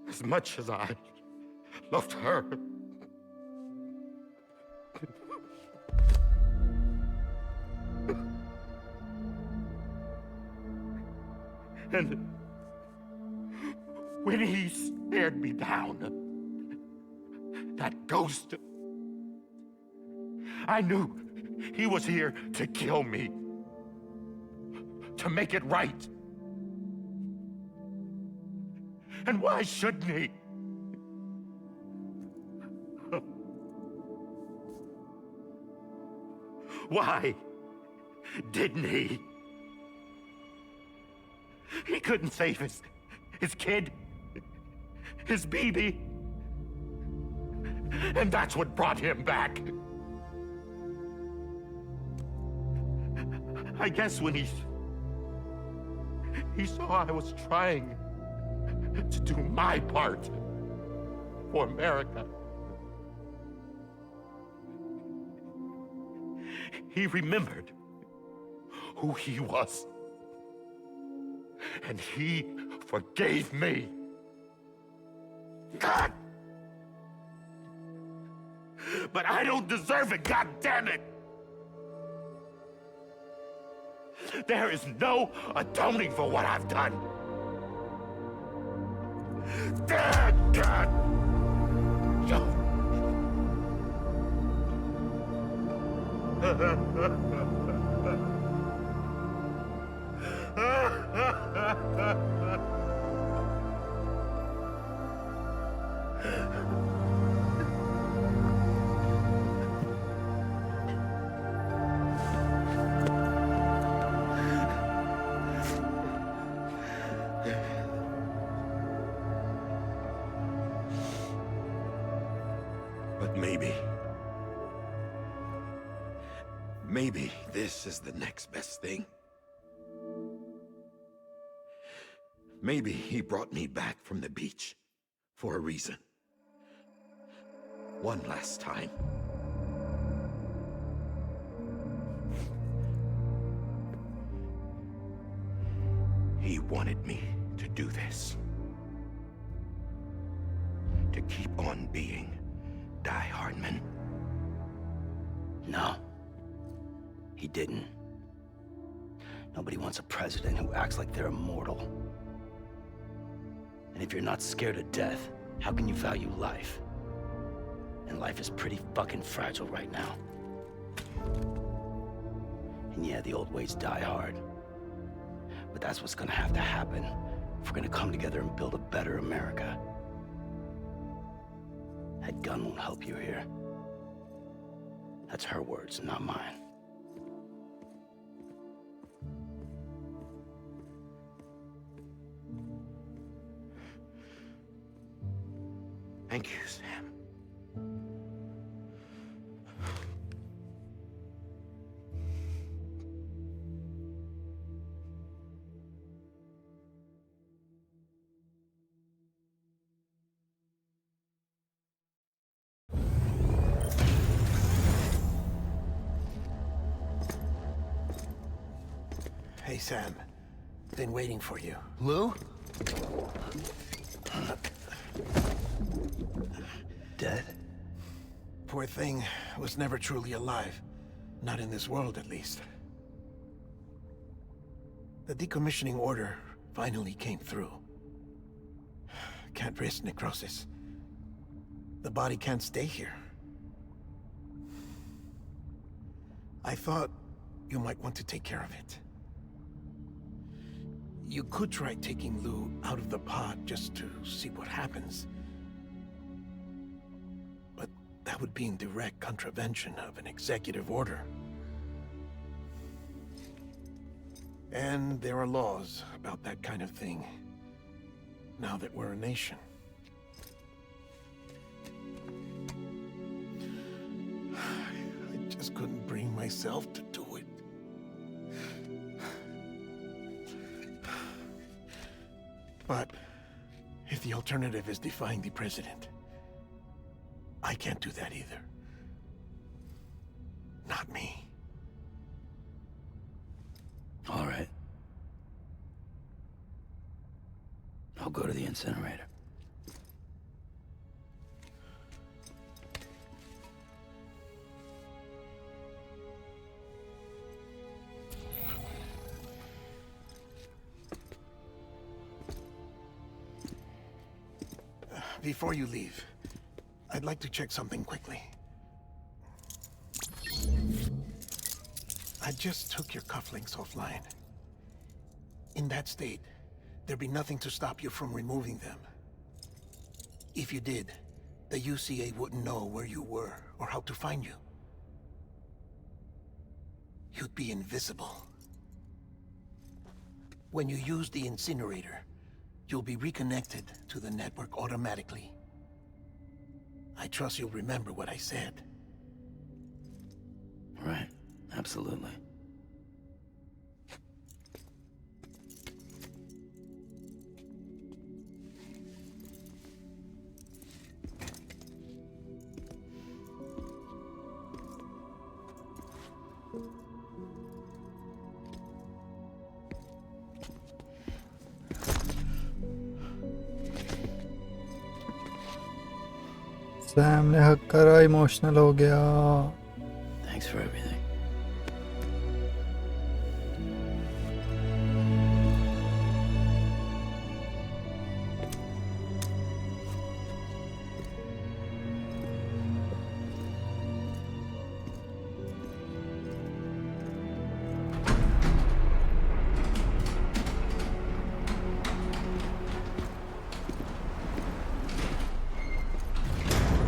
[SPEAKER 8] as much as I loved her. And when he stared me down, that ghost, I knew he was here to kill me, to make it right. And why shouldn't he? Why didn't he? He couldn't save his kid, his baby. And that's what brought him back. I guess when he saw I was trying to do my part for America, he remembered who he was. And he forgave me. God! But I don't deserve it, God damn it! There is no atoning for what I've done. Dad, God! But maybe this is the next best thing. Maybe he brought me back from the beach for a reason. One last time. He wanted me to do this. To keep on being Die Hardman.
[SPEAKER 4] No, he didn't. Nobody wants a president who acts like they're immortal. And if you're not scared of death, how can you value life? And life is pretty fucking fragile right now. And yeah, the old ways die hard. But that's what's gonna have to happen if we're gonna come together and build a better America. That gun won't help you here. That's her words, not mine.
[SPEAKER 8] Thank you, Sam.
[SPEAKER 2] Hey, Sam. Been waiting for you.
[SPEAKER 5] Lou?
[SPEAKER 4] Dead?
[SPEAKER 2] Poor thing was never truly alive. Not in this world, at least. The decommissioning order finally came through. Can't risk necrosis. The body can't stay here. I thought you might want to take care of it. You could try taking Lou out of the pod just to see what happens. But that would be in direct contravention of an executive order. And there are laws about that kind of thing, now that we're a nation. I just couldn't bring myself to do it. But if the alternative is defying the president, I can't do that either. Not me.
[SPEAKER 4] All right. I'll go to the incinerator.
[SPEAKER 2] Before you leave, I'd like to check something quickly. I just took your cufflinks offline. In that state, there'd be nothing to stop you from removing them. If you did, the UCA wouldn't know where you were or how to find you. You'd be invisible. When you use the incinerator, you'll be reconnected to the network automatically. I trust you'll remember what I said.
[SPEAKER 4] Right. Absolutely.
[SPEAKER 1] Sam ने हक करा, emotional हो गया.
[SPEAKER 4] Thanks for everything.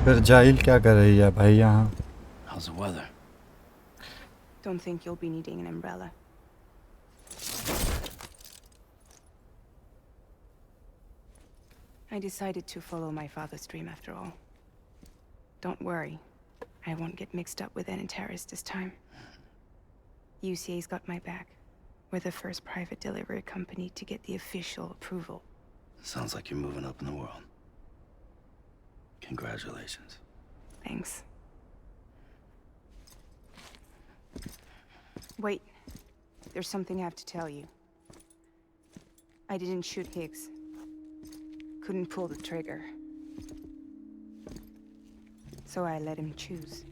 [SPEAKER 1] फिर जाइल क्या कर रही है भाई यहाँ?
[SPEAKER 4] How's the weather?
[SPEAKER 6] Don't think you'll be needing an umbrella. I decided to follow my father's dream after all. Don't worry. I won't get mixed up with any terrorists this time. UCA's got my back. We're the first private delivery company to get the official approval.
[SPEAKER 4] Sounds like you're moving up in the world. Congratulations.
[SPEAKER 6] Thanks. Wait. There's something I have to tell you. I didn't shoot Higgs. Couldn't pull the trigger. So I let him choose.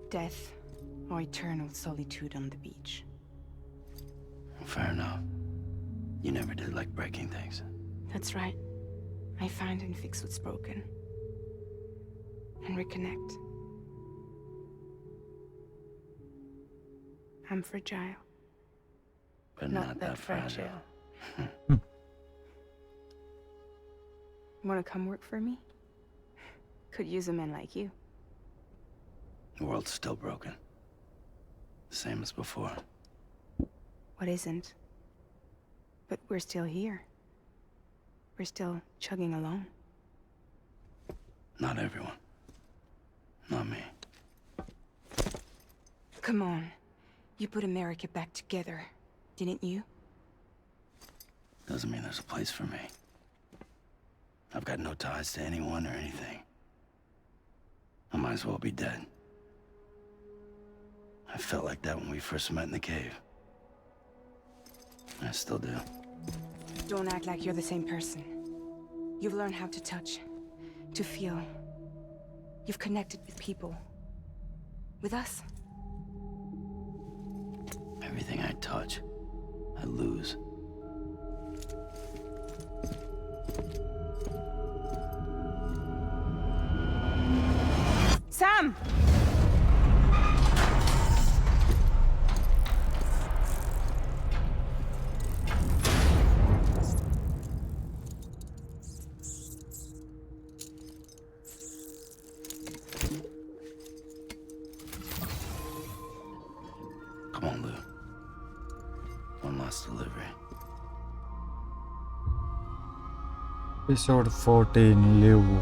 [SPEAKER 6] Death or eternal solitude on the beach.
[SPEAKER 4] Fair enough. You never did like breaking things.
[SPEAKER 6] That's right. I find and fix what's broken. And reconnect. I'm fragile.
[SPEAKER 4] But not that fragile.
[SPEAKER 6] Wanna come work for me? Could use a man like you.
[SPEAKER 4] The world's still broken. The same as before.
[SPEAKER 6] What isn't? But we're still here. We're still chugging along.
[SPEAKER 4] Not everyone. Not me.
[SPEAKER 6] Come on. You put America back together, didn't you?
[SPEAKER 4] Doesn't mean there's a place for me. I've got no ties to anyone or anything. I might as well be dead. I felt like that when we first met in the cave. I still do.
[SPEAKER 6] Don't act like you're the same person. You've learned how to touch, to feel. You've connected with people. With us.
[SPEAKER 4] Everything I touch, I lose.
[SPEAKER 6] Sam!
[SPEAKER 4] Come on, Lou. One last delivery.
[SPEAKER 1] Episode 14 Live.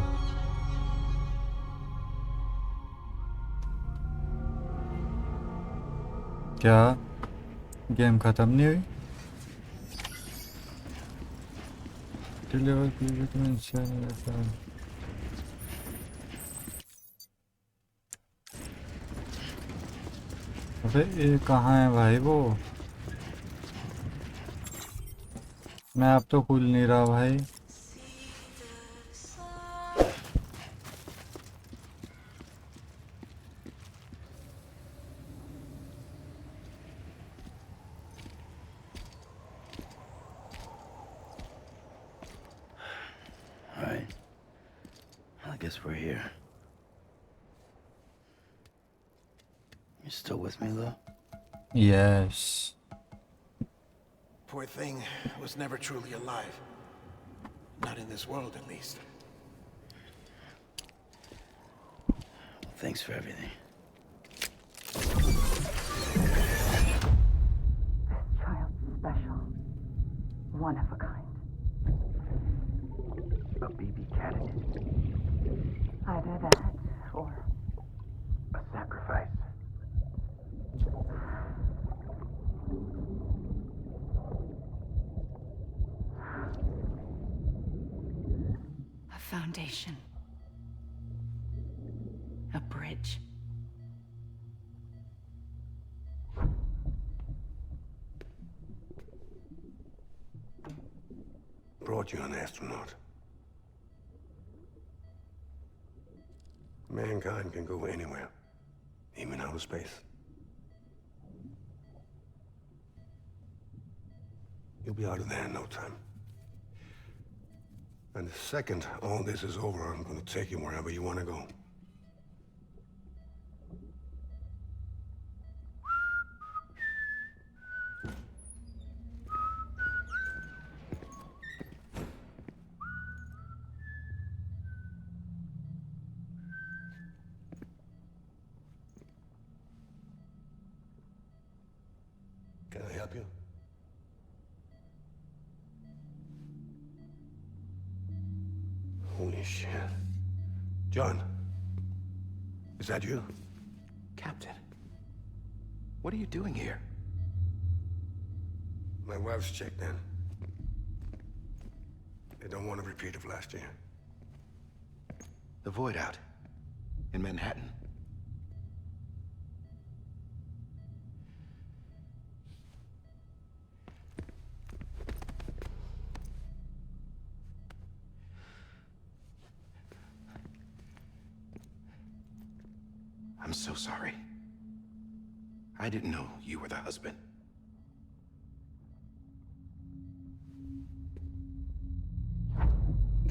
[SPEAKER 1] क्या game खत्म नहीं हुई? Deliver अबे ये कहाँ है भाई वो? मैप तो खुल नहीं रहा भाई.
[SPEAKER 4] Alright. I guess we're here. You still with me, Lou?
[SPEAKER 1] Yes.
[SPEAKER 2] Poor thing was never truly alive. Not in this world, at least.
[SPEAKER 4] Thanks for everything.
[SPEAKER 9] Child special. One of a kind.
[SPEAKER 10] A BB candidate.
[SPEAKER 9] Either that, or
[SPEAKER 10] A sacrifice.
[SPEAKER 3] A foundation. A bridge.
[SPEAKER 2] Brought you an astronaut. Mankind can go anywhere, even outer space. You'll be out of there in no time. And the second all this is over, I'm gonna take you wherever you want to go. Can I help you? Holy shit. John, is that you?
[SPEAKER 10] Captain, what are you doing here?
[SPEAKER 2] My wife's checked in. They don't want a repeat of last year.
[SPEAKER 10] The Void out. In Manhattan. I'm so sorry. I didn't know you were the husband.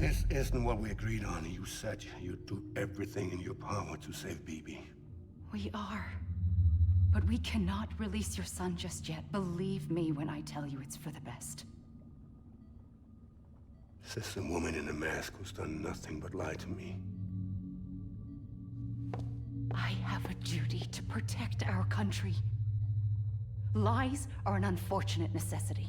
[SPEAKER 11] This isn't what we agreed on. You said you'd do everything in your power to save Bibi.
[SPEAKER 3] We are. But we cannot release your son just yet. Believe me when I tell you it's for the best.
[SPEAKER 11] This woman in a mask who's done nothing but lie to me.
[SPEAKER 3] I have a duty to protect our country. Lies are an unfortunate necessity.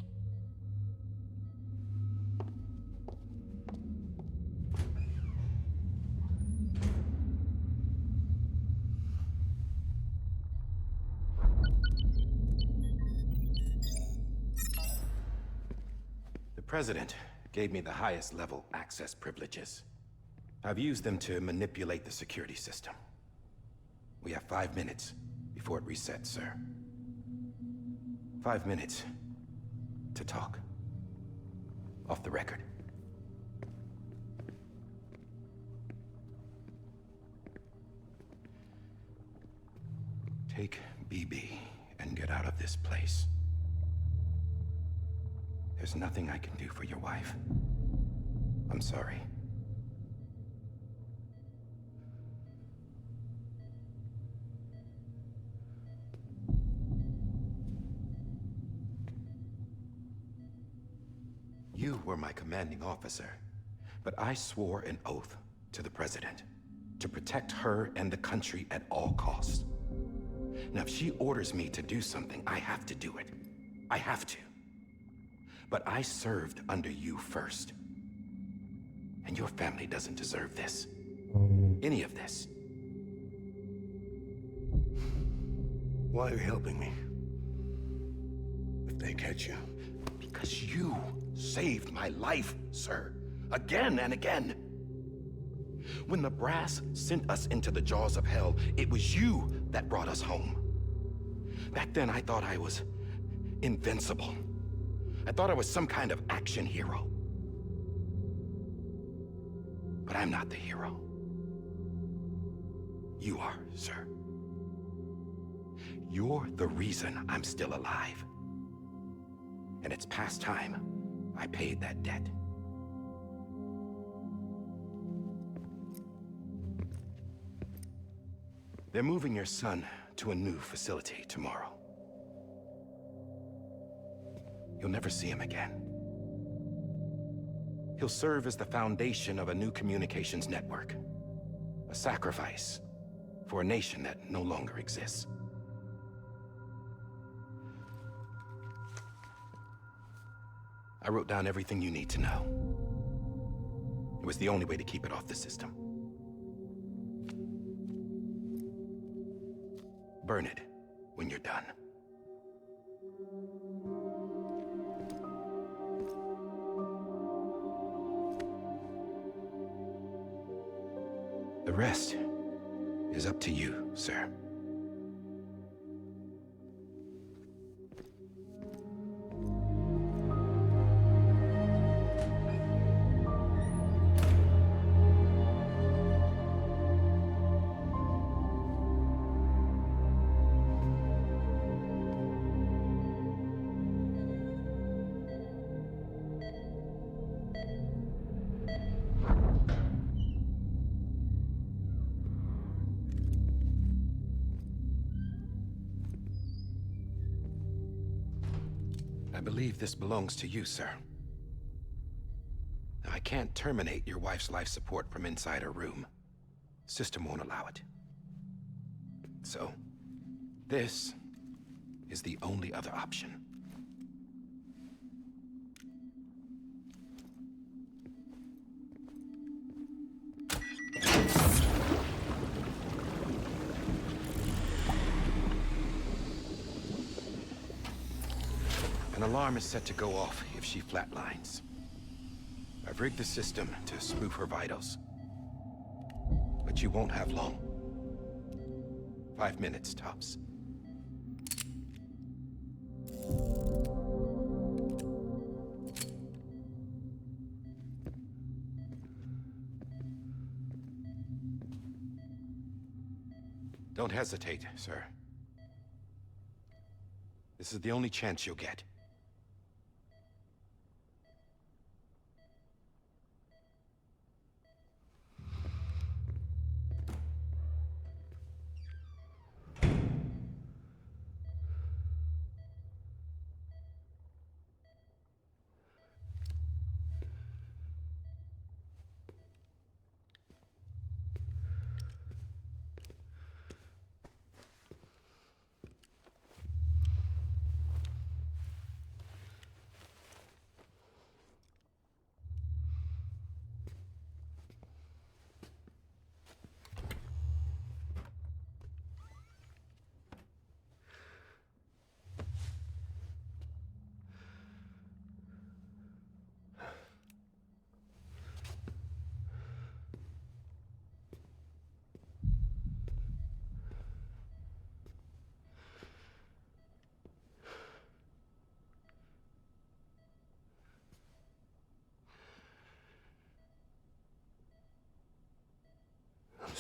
[SPEAKER 8] The President gave me the highest level access privileges. I've used them to manipulate the security system. We have 5 minutes before it resets, sir. 5 minutes to talk. Off the record. Take BB and get out of this place. There's nothing I can do for your wife. I'm sorry. You were my commanding officer, but I swore an oath to the President to protect her and the country at all costs. Now, if she orders me to do something, I have to do it. I have to. But I served under you first. And your family doesn't deserve this. Any of this.
[SPEAKER 11] Why are you helping me? If they catch you.
[SPEAKER 8] Because you saved my life, sir. Again and again. When the brass sent us into the jaws of hell, it was you that brought us home. Back then, I thought I was invincible. I thought I was some kind of action hero. But I'm not the hero. You are, sir. You're the reason I'm still alive. And it's past time I paid that debt. They're moving your son to a new facility tomorrow. You'll never see him again. He'll serve as the foundation of a new communications network. A sacrifice for a nation that no longer exists. I wrote down everything you need to know. It was the only way to keep it off the system. Burn it when you're done. The rest is up to you, sir. I believe this belongs to you, sir. Now, I can't terminate your wife's life support from inside her room. System won't allow it. So, this is the only other option. An alarm is set to go off if she flatlines. I've rigged the system to spoof her vitals. But you won't have long. 5 minutes, tops. Don't hesitate, sir. This is the only chance you'll get.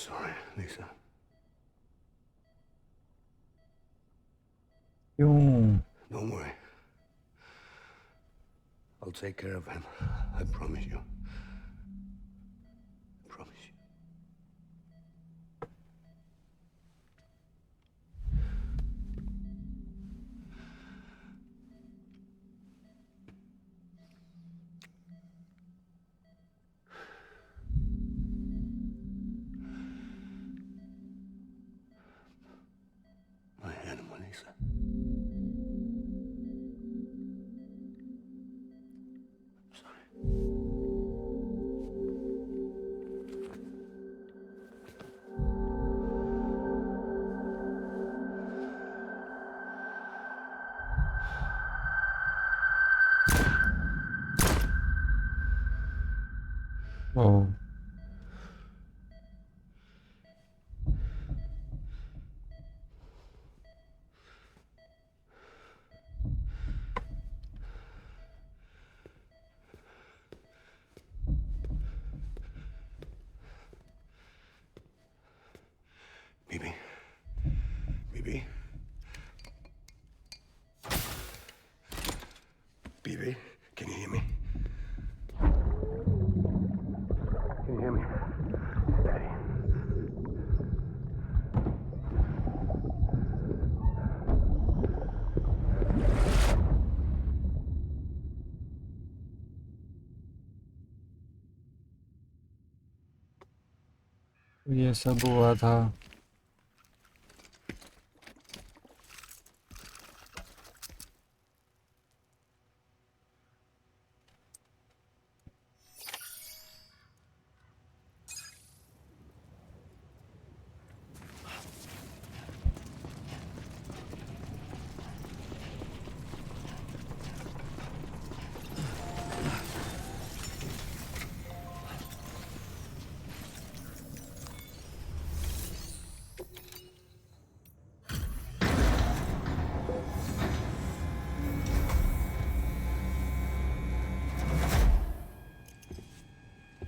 [SPEAKER 11] sorry, Lisa.
[SPEAKER 1] क्यों?
[SPEAKER 11] Don't worry. I'll take care of him. I promise you. I promise you. My animal, Lisa. I'm sorry.
[SPEAKER 1] Oh.
[SPEAKER 11] BB. BB. BB, can you hear me? Can you hear me? Steady.
[SPEAKER 1] ये सब हुआ था।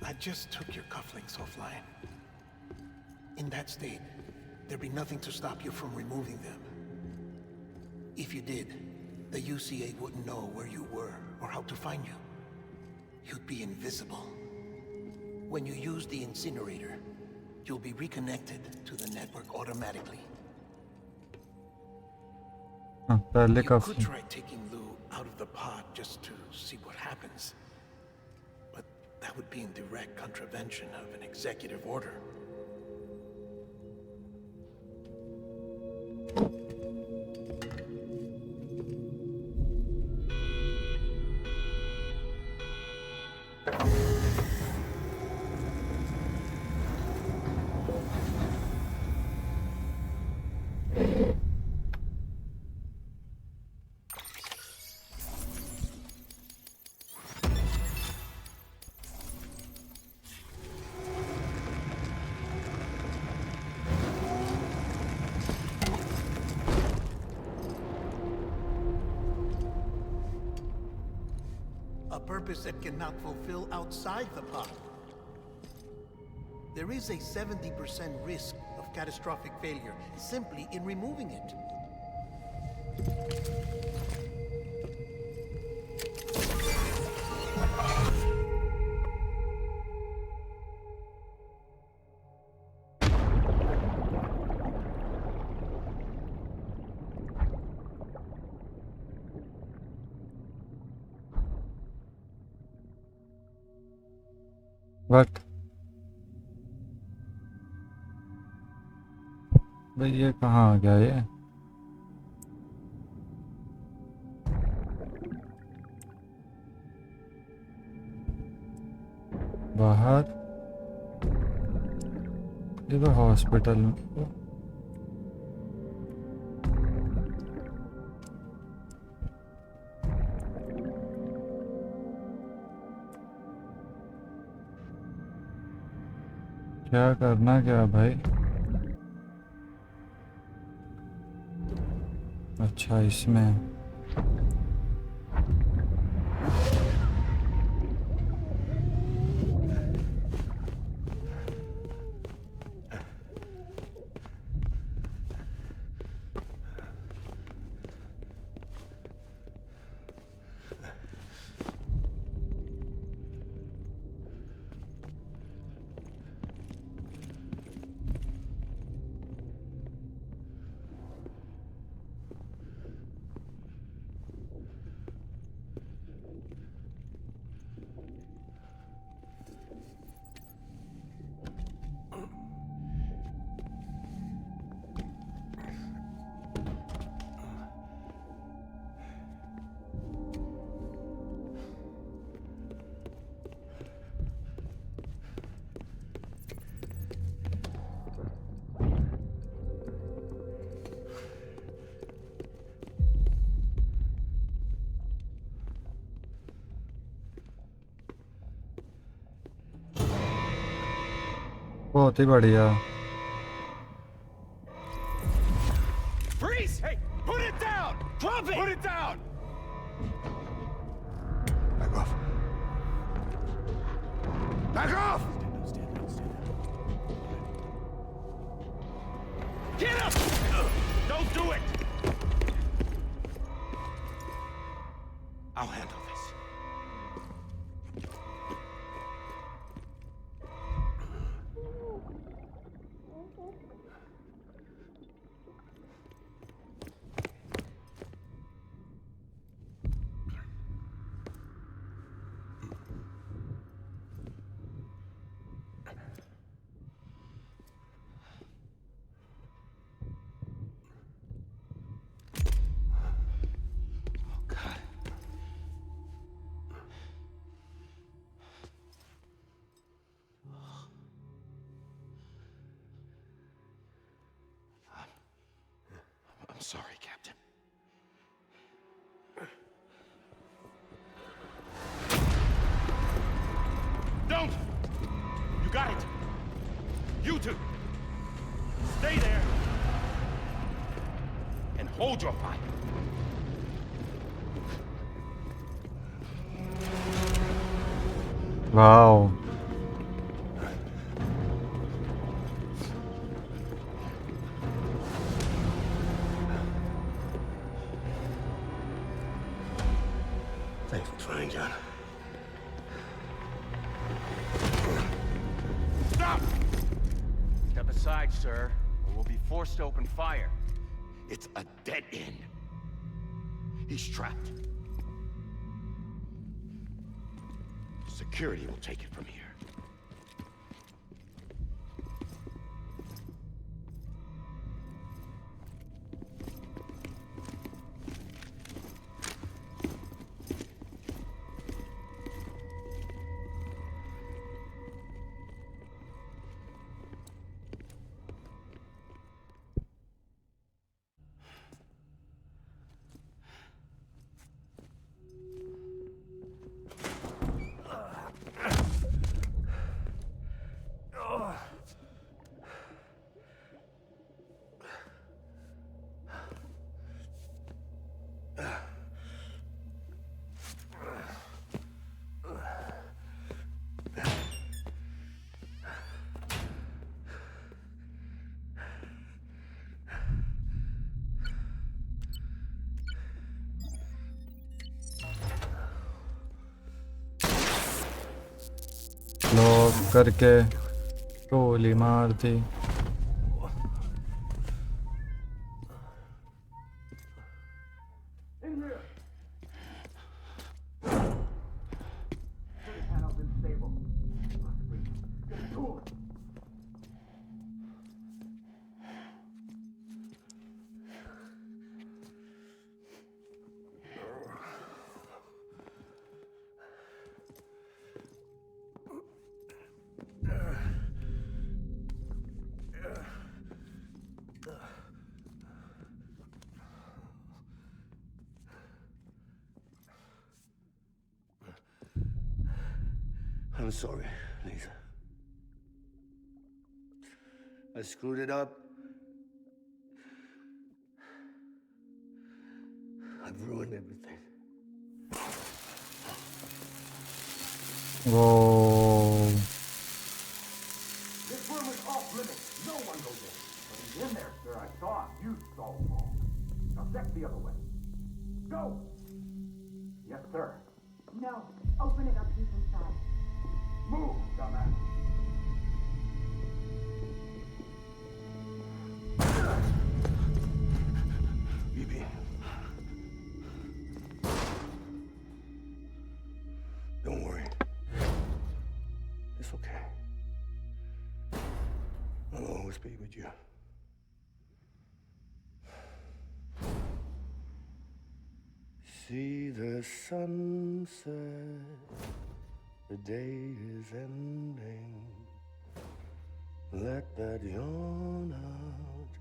[SPEAKER 2] I just took your cufflinks offline. In that state, there'd be nothing to stop you from removing them. If you did, the UCA wouldn't know where you were or how to find you. You'd be invisible. When you use the incinerator, you'll be reconnected to the network automatically.
[SPEAKER 1] पहले
[SPEAKER 2] You could
[SPEAKER 1] काफी
[SPEAKER 2] try taking Lou out of the pod just to see what happens. But that would be in direct contravention of an executive order. A purpose that cannot fulfill outside the pod. There is a 70% risk of catastrophic failure simply in removing it.
[SPEAKER 1] वक्त भाई ये कहाँ आ गया ये बाहर ये तो hospital में क्या करना क्या भाई अच्छा इसमें बहुत ही बढ़िया।
[SPEAKER 8] Freeze! Hey, put it down! Drop it! Put it down!
[SPEAKER 11] Back off. Back off!
[SPEAKER 8] Get up! Don't do it! I'll handle this. I'm sorry, Captain. Don't! You got it! You two! Stay there! And hold your fire!
[SPEAKER 1] Wow.
[SPEAKER 11] Thanks for trying, John.
[SPEAKER 8] Stop!
[SPEAKER 10] Step aside, sir, or we'll be forced to open fire.
[SPEAKER 8] It's a dead end. He's trapped. Security will take it from here.
[SPEAKER 1] Lock करके गोली मार दी।
[SPEAKER 11] I'm sorry, Lisa. I screwed it up. I've ruined everything.
[SPEAKER 1] Whoa.
[SPEAKER 8] This room is off limits. No one goes in. But he's in there, sir. I saw him. You saw him all. Now check the other way. Go! Yes, sir.
[SPEAKER 9] No. Open it up deep inside.
[SPEAKER 8] Move, dumbass.
[SPEAKER 11] Bibi. Don't worry. It's okay. I'll always be with you. See the sunset. The day is ending. Let that yawn out.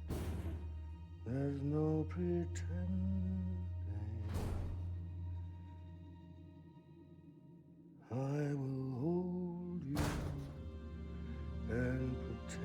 [SPEAKER 11] There's no pretending. I will hold you and protect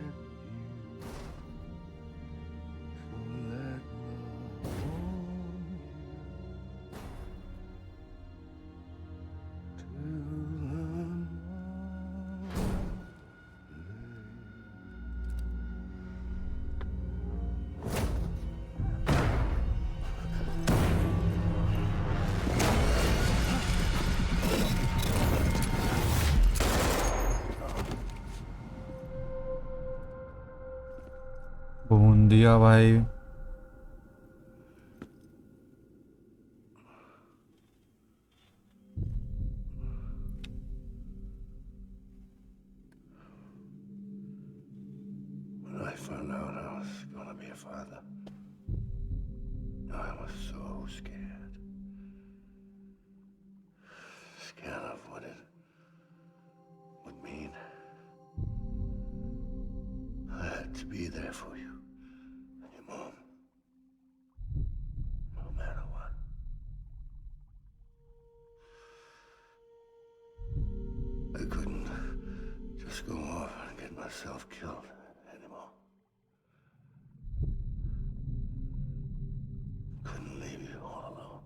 [SPEAKER 1] दिया भाई।
[SPEAKER 11] When I found out I was gonna be a father, I was so scared. Scared of what it would mean. I had to be there for you and your mom, no matter what. I couldn't just go off and get myself killed anymore. Couldn't leave you all alone.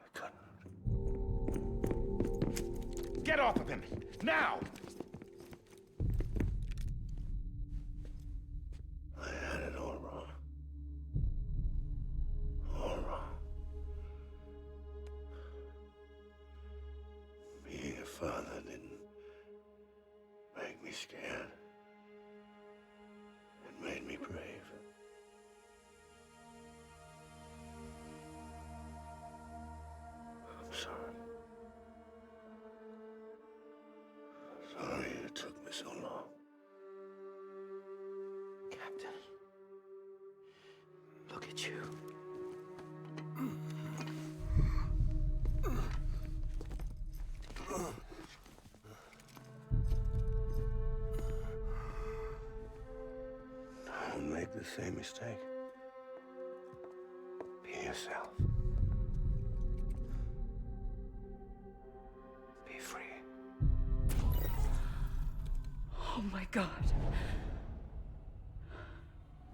[SPEAKER 11] I couldn't.
[SPEAKER 8] Get off of him! Now!
[SPEAKER 11] I had it all wrong. All wrong. Being a father didn't make me scared. It made me brave. I'm sorry. Sorry it took me so long.
[SPEAKER 5] Captain, look at you.
[SPEAKER 11] Don't make the same mistake. Be yourself. Be free.
[SPEAKER 3] Oh my God.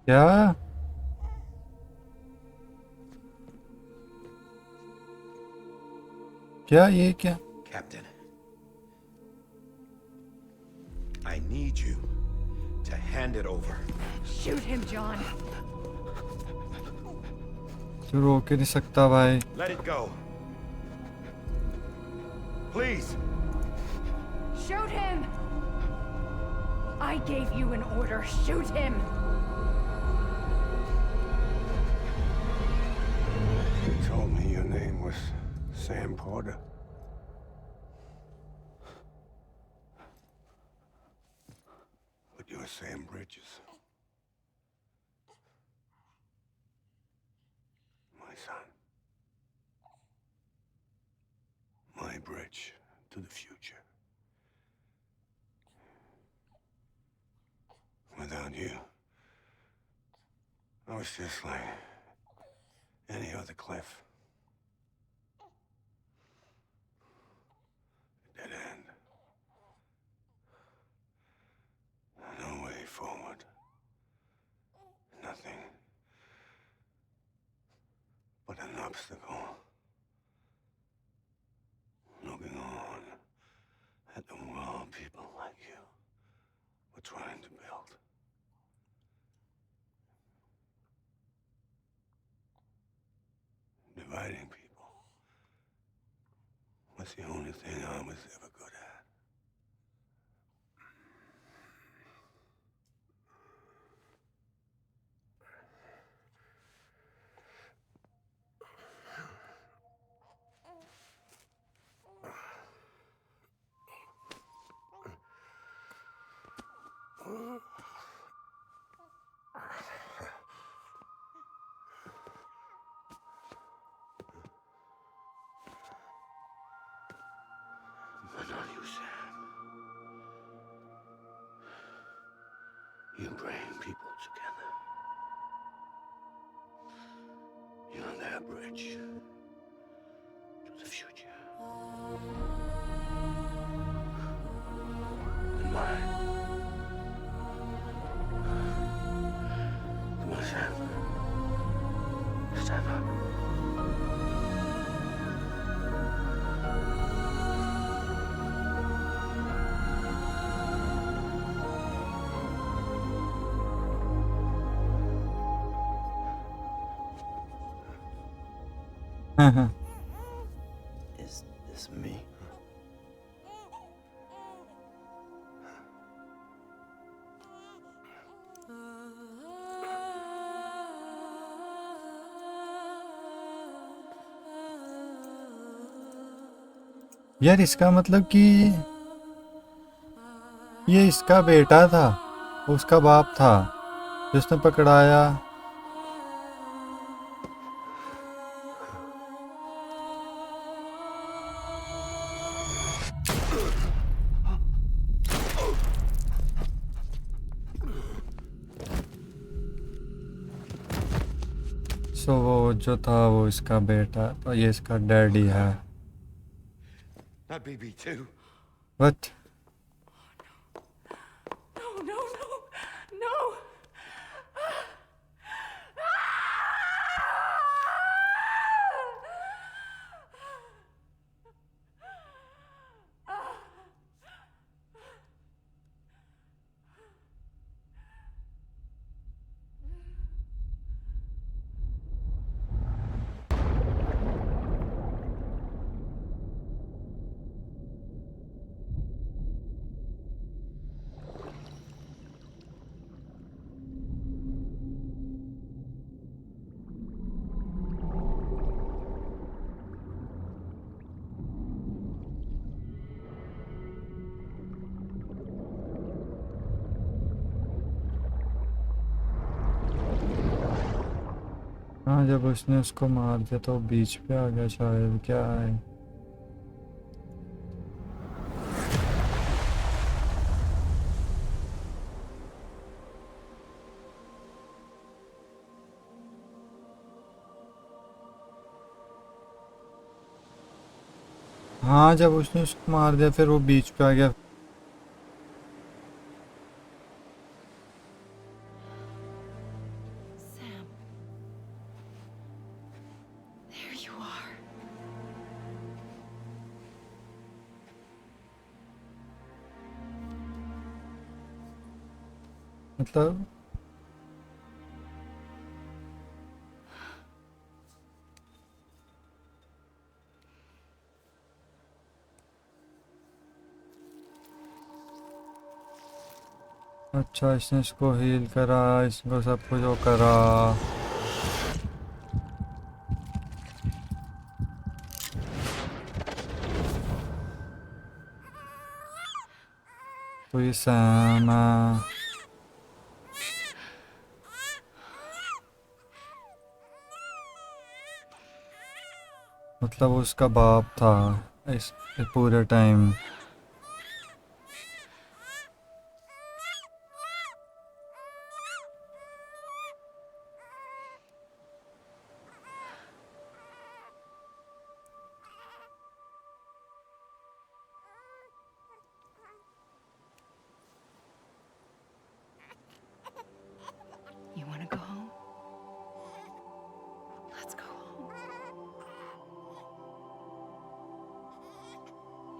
[SPEAKER 1] क्या? क्या ये क्या?
[SPEAKER 8] Captain, I need you to hand it over.
[SPEAKER 3] Shoot him, John.
[SPEAKER 1] तू रोक ही नहीं सकता भाई।
[SPEAKER 8] Let it go. Please.
[SPEAKER 3] Shoot him! I gave you an order. Shoot him!
[SPEAKER 11] You told me your name was Sam Porter. But you're Sam Bridges. My son. My bridge to the future. Without you, I was just like any other cliff. Dead end. No way forward. Nothing but an obstacle. Looking on at the world people like you were trying to build. Dividing people was the only thing I was ever good at. But not you, Sam. You bring people together. You're their bridge to the future. And mine. Come on, Sam. Stand up.
[SPEAKER 5] Is this me?
[SPEAKER 1] यार इसका मतलब कि ये इसका बेटा था, उसका बाप था जिसने पकड़ाया। सो वो जो था वो इसका बेटा, तो ये इसका डैडी है।
[SPEAKER 11] Not BB too.
[SPEAKER 1] What?
[SPEAKER 6] No, no, no, no!
[SPEAKER 1] हाँ, जब उसने उसको मार दिया तो वो बीच पे आ गया शायद, क्या है। हाँ, जब उसने उसको मार दिया फिर वो बीच पे आ गया।
[SPEAKER 3] Sam. There you are.
[SPEAKER 1] मतलब अच्छा, इसने इसको हील करा, इसको सब कुछ वो करा। तो ये सैम है। मतलब उसका बाप था इस पूरे time.
[SPEAKER 3] You want to go home? Let's go home.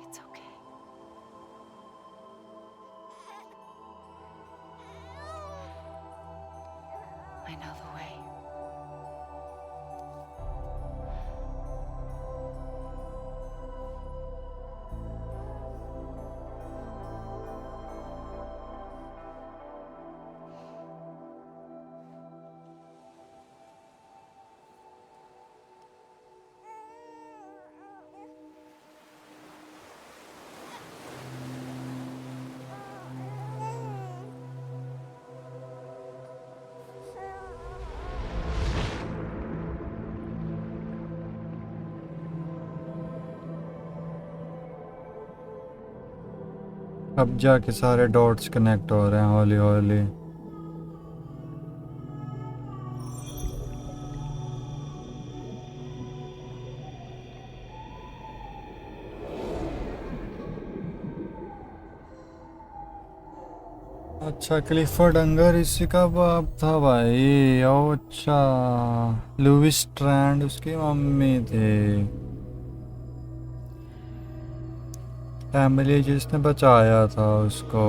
[SPEAKER 3] It's okay. I know the way.
[SPEAKER 1] अब जाके सारे डॉट्स कनेक्ट हो रहे हैं हौली हौली। अच्छा, क्लिफर्ड अंगर इसी का बाप था भाई। ओ अच्छा, लुइस स्ट्रैंड उसकी मम्मी थी। फैमिली जिसने बचाया था उसको।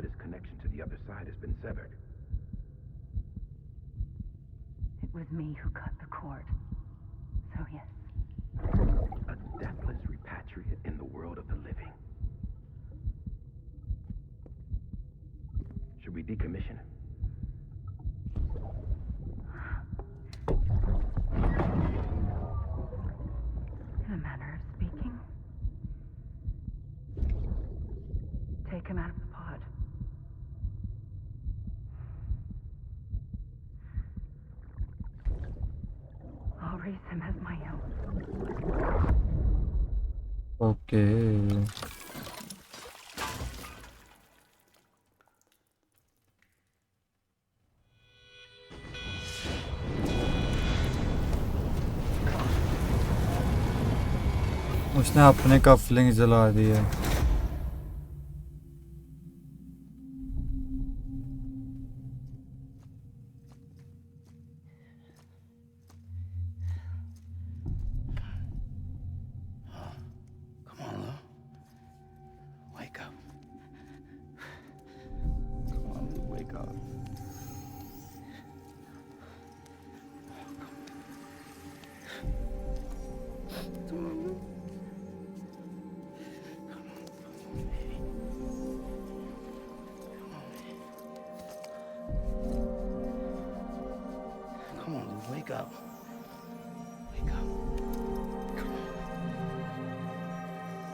[SPEAKER 12] that his connection to the other side has been severed.
[SPEAKER 9] It was me who cut the cord. So yes.
[SPEAKER 12] A deathless repatriate in the world of the living. Should we decommission him?
[SPEAKER 9] In a manner of speaking. Take him out of the pod. I'll raise him as my own.
[SPEAKER 1] Okay. उसने अपने cufflink जला दी है।
[SPEAKER 4] Come on, Lou. Wake up. Come on, Lou, wake up. Come on, Lou. Come on, Lou, wake up. Wake up. Come on.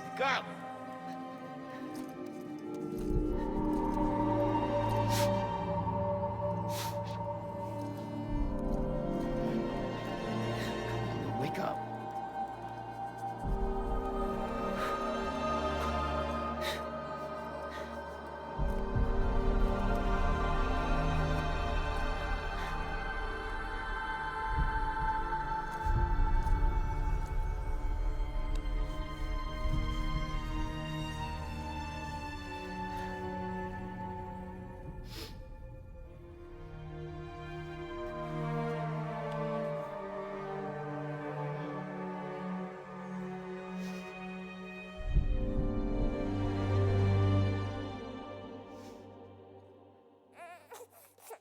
[SPEAKER 4] Wake up! Come on, Lou, wake up.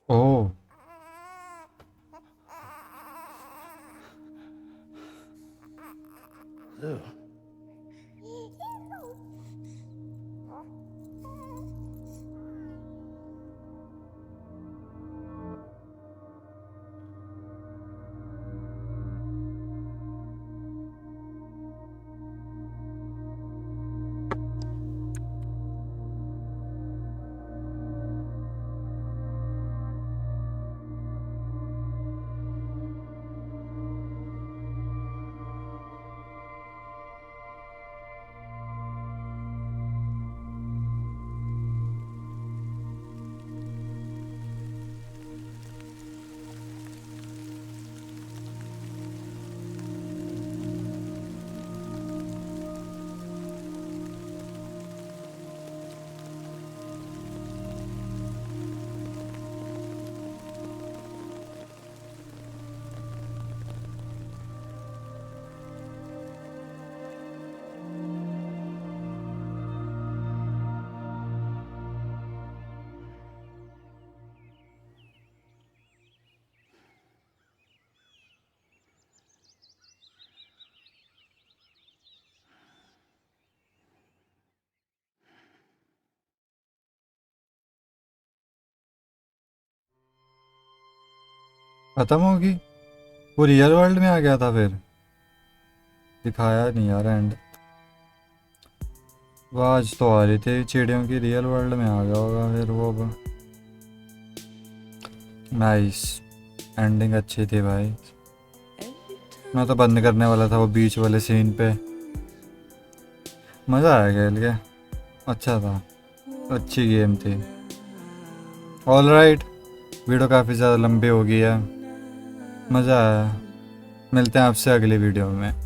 [SPEAKER 1] Oh
[SPEAKER 4] Lou.
[SPEAKER 1] खत्म होगी। वो real world में आ गया था फिर दिखाया नहीं यार एंड। आवाज तो आ रही थी चिड़ियों की, रियल वर्ल्ड में आ गया होगा फिर वो। अब नाइस एंडिंग अच्छी थी भाई। मैं तो बंद करने वाला था वो बीच वाले सीन पे। मज़ा आया खेल के, अच्छा था, अच्छी गेम थी। ऑल राइट, वीडियो काफ़ी ज़्यादा लंबी हो गई है, मज़ा आया। मिलते हैं आपसे अगली वीडियो में।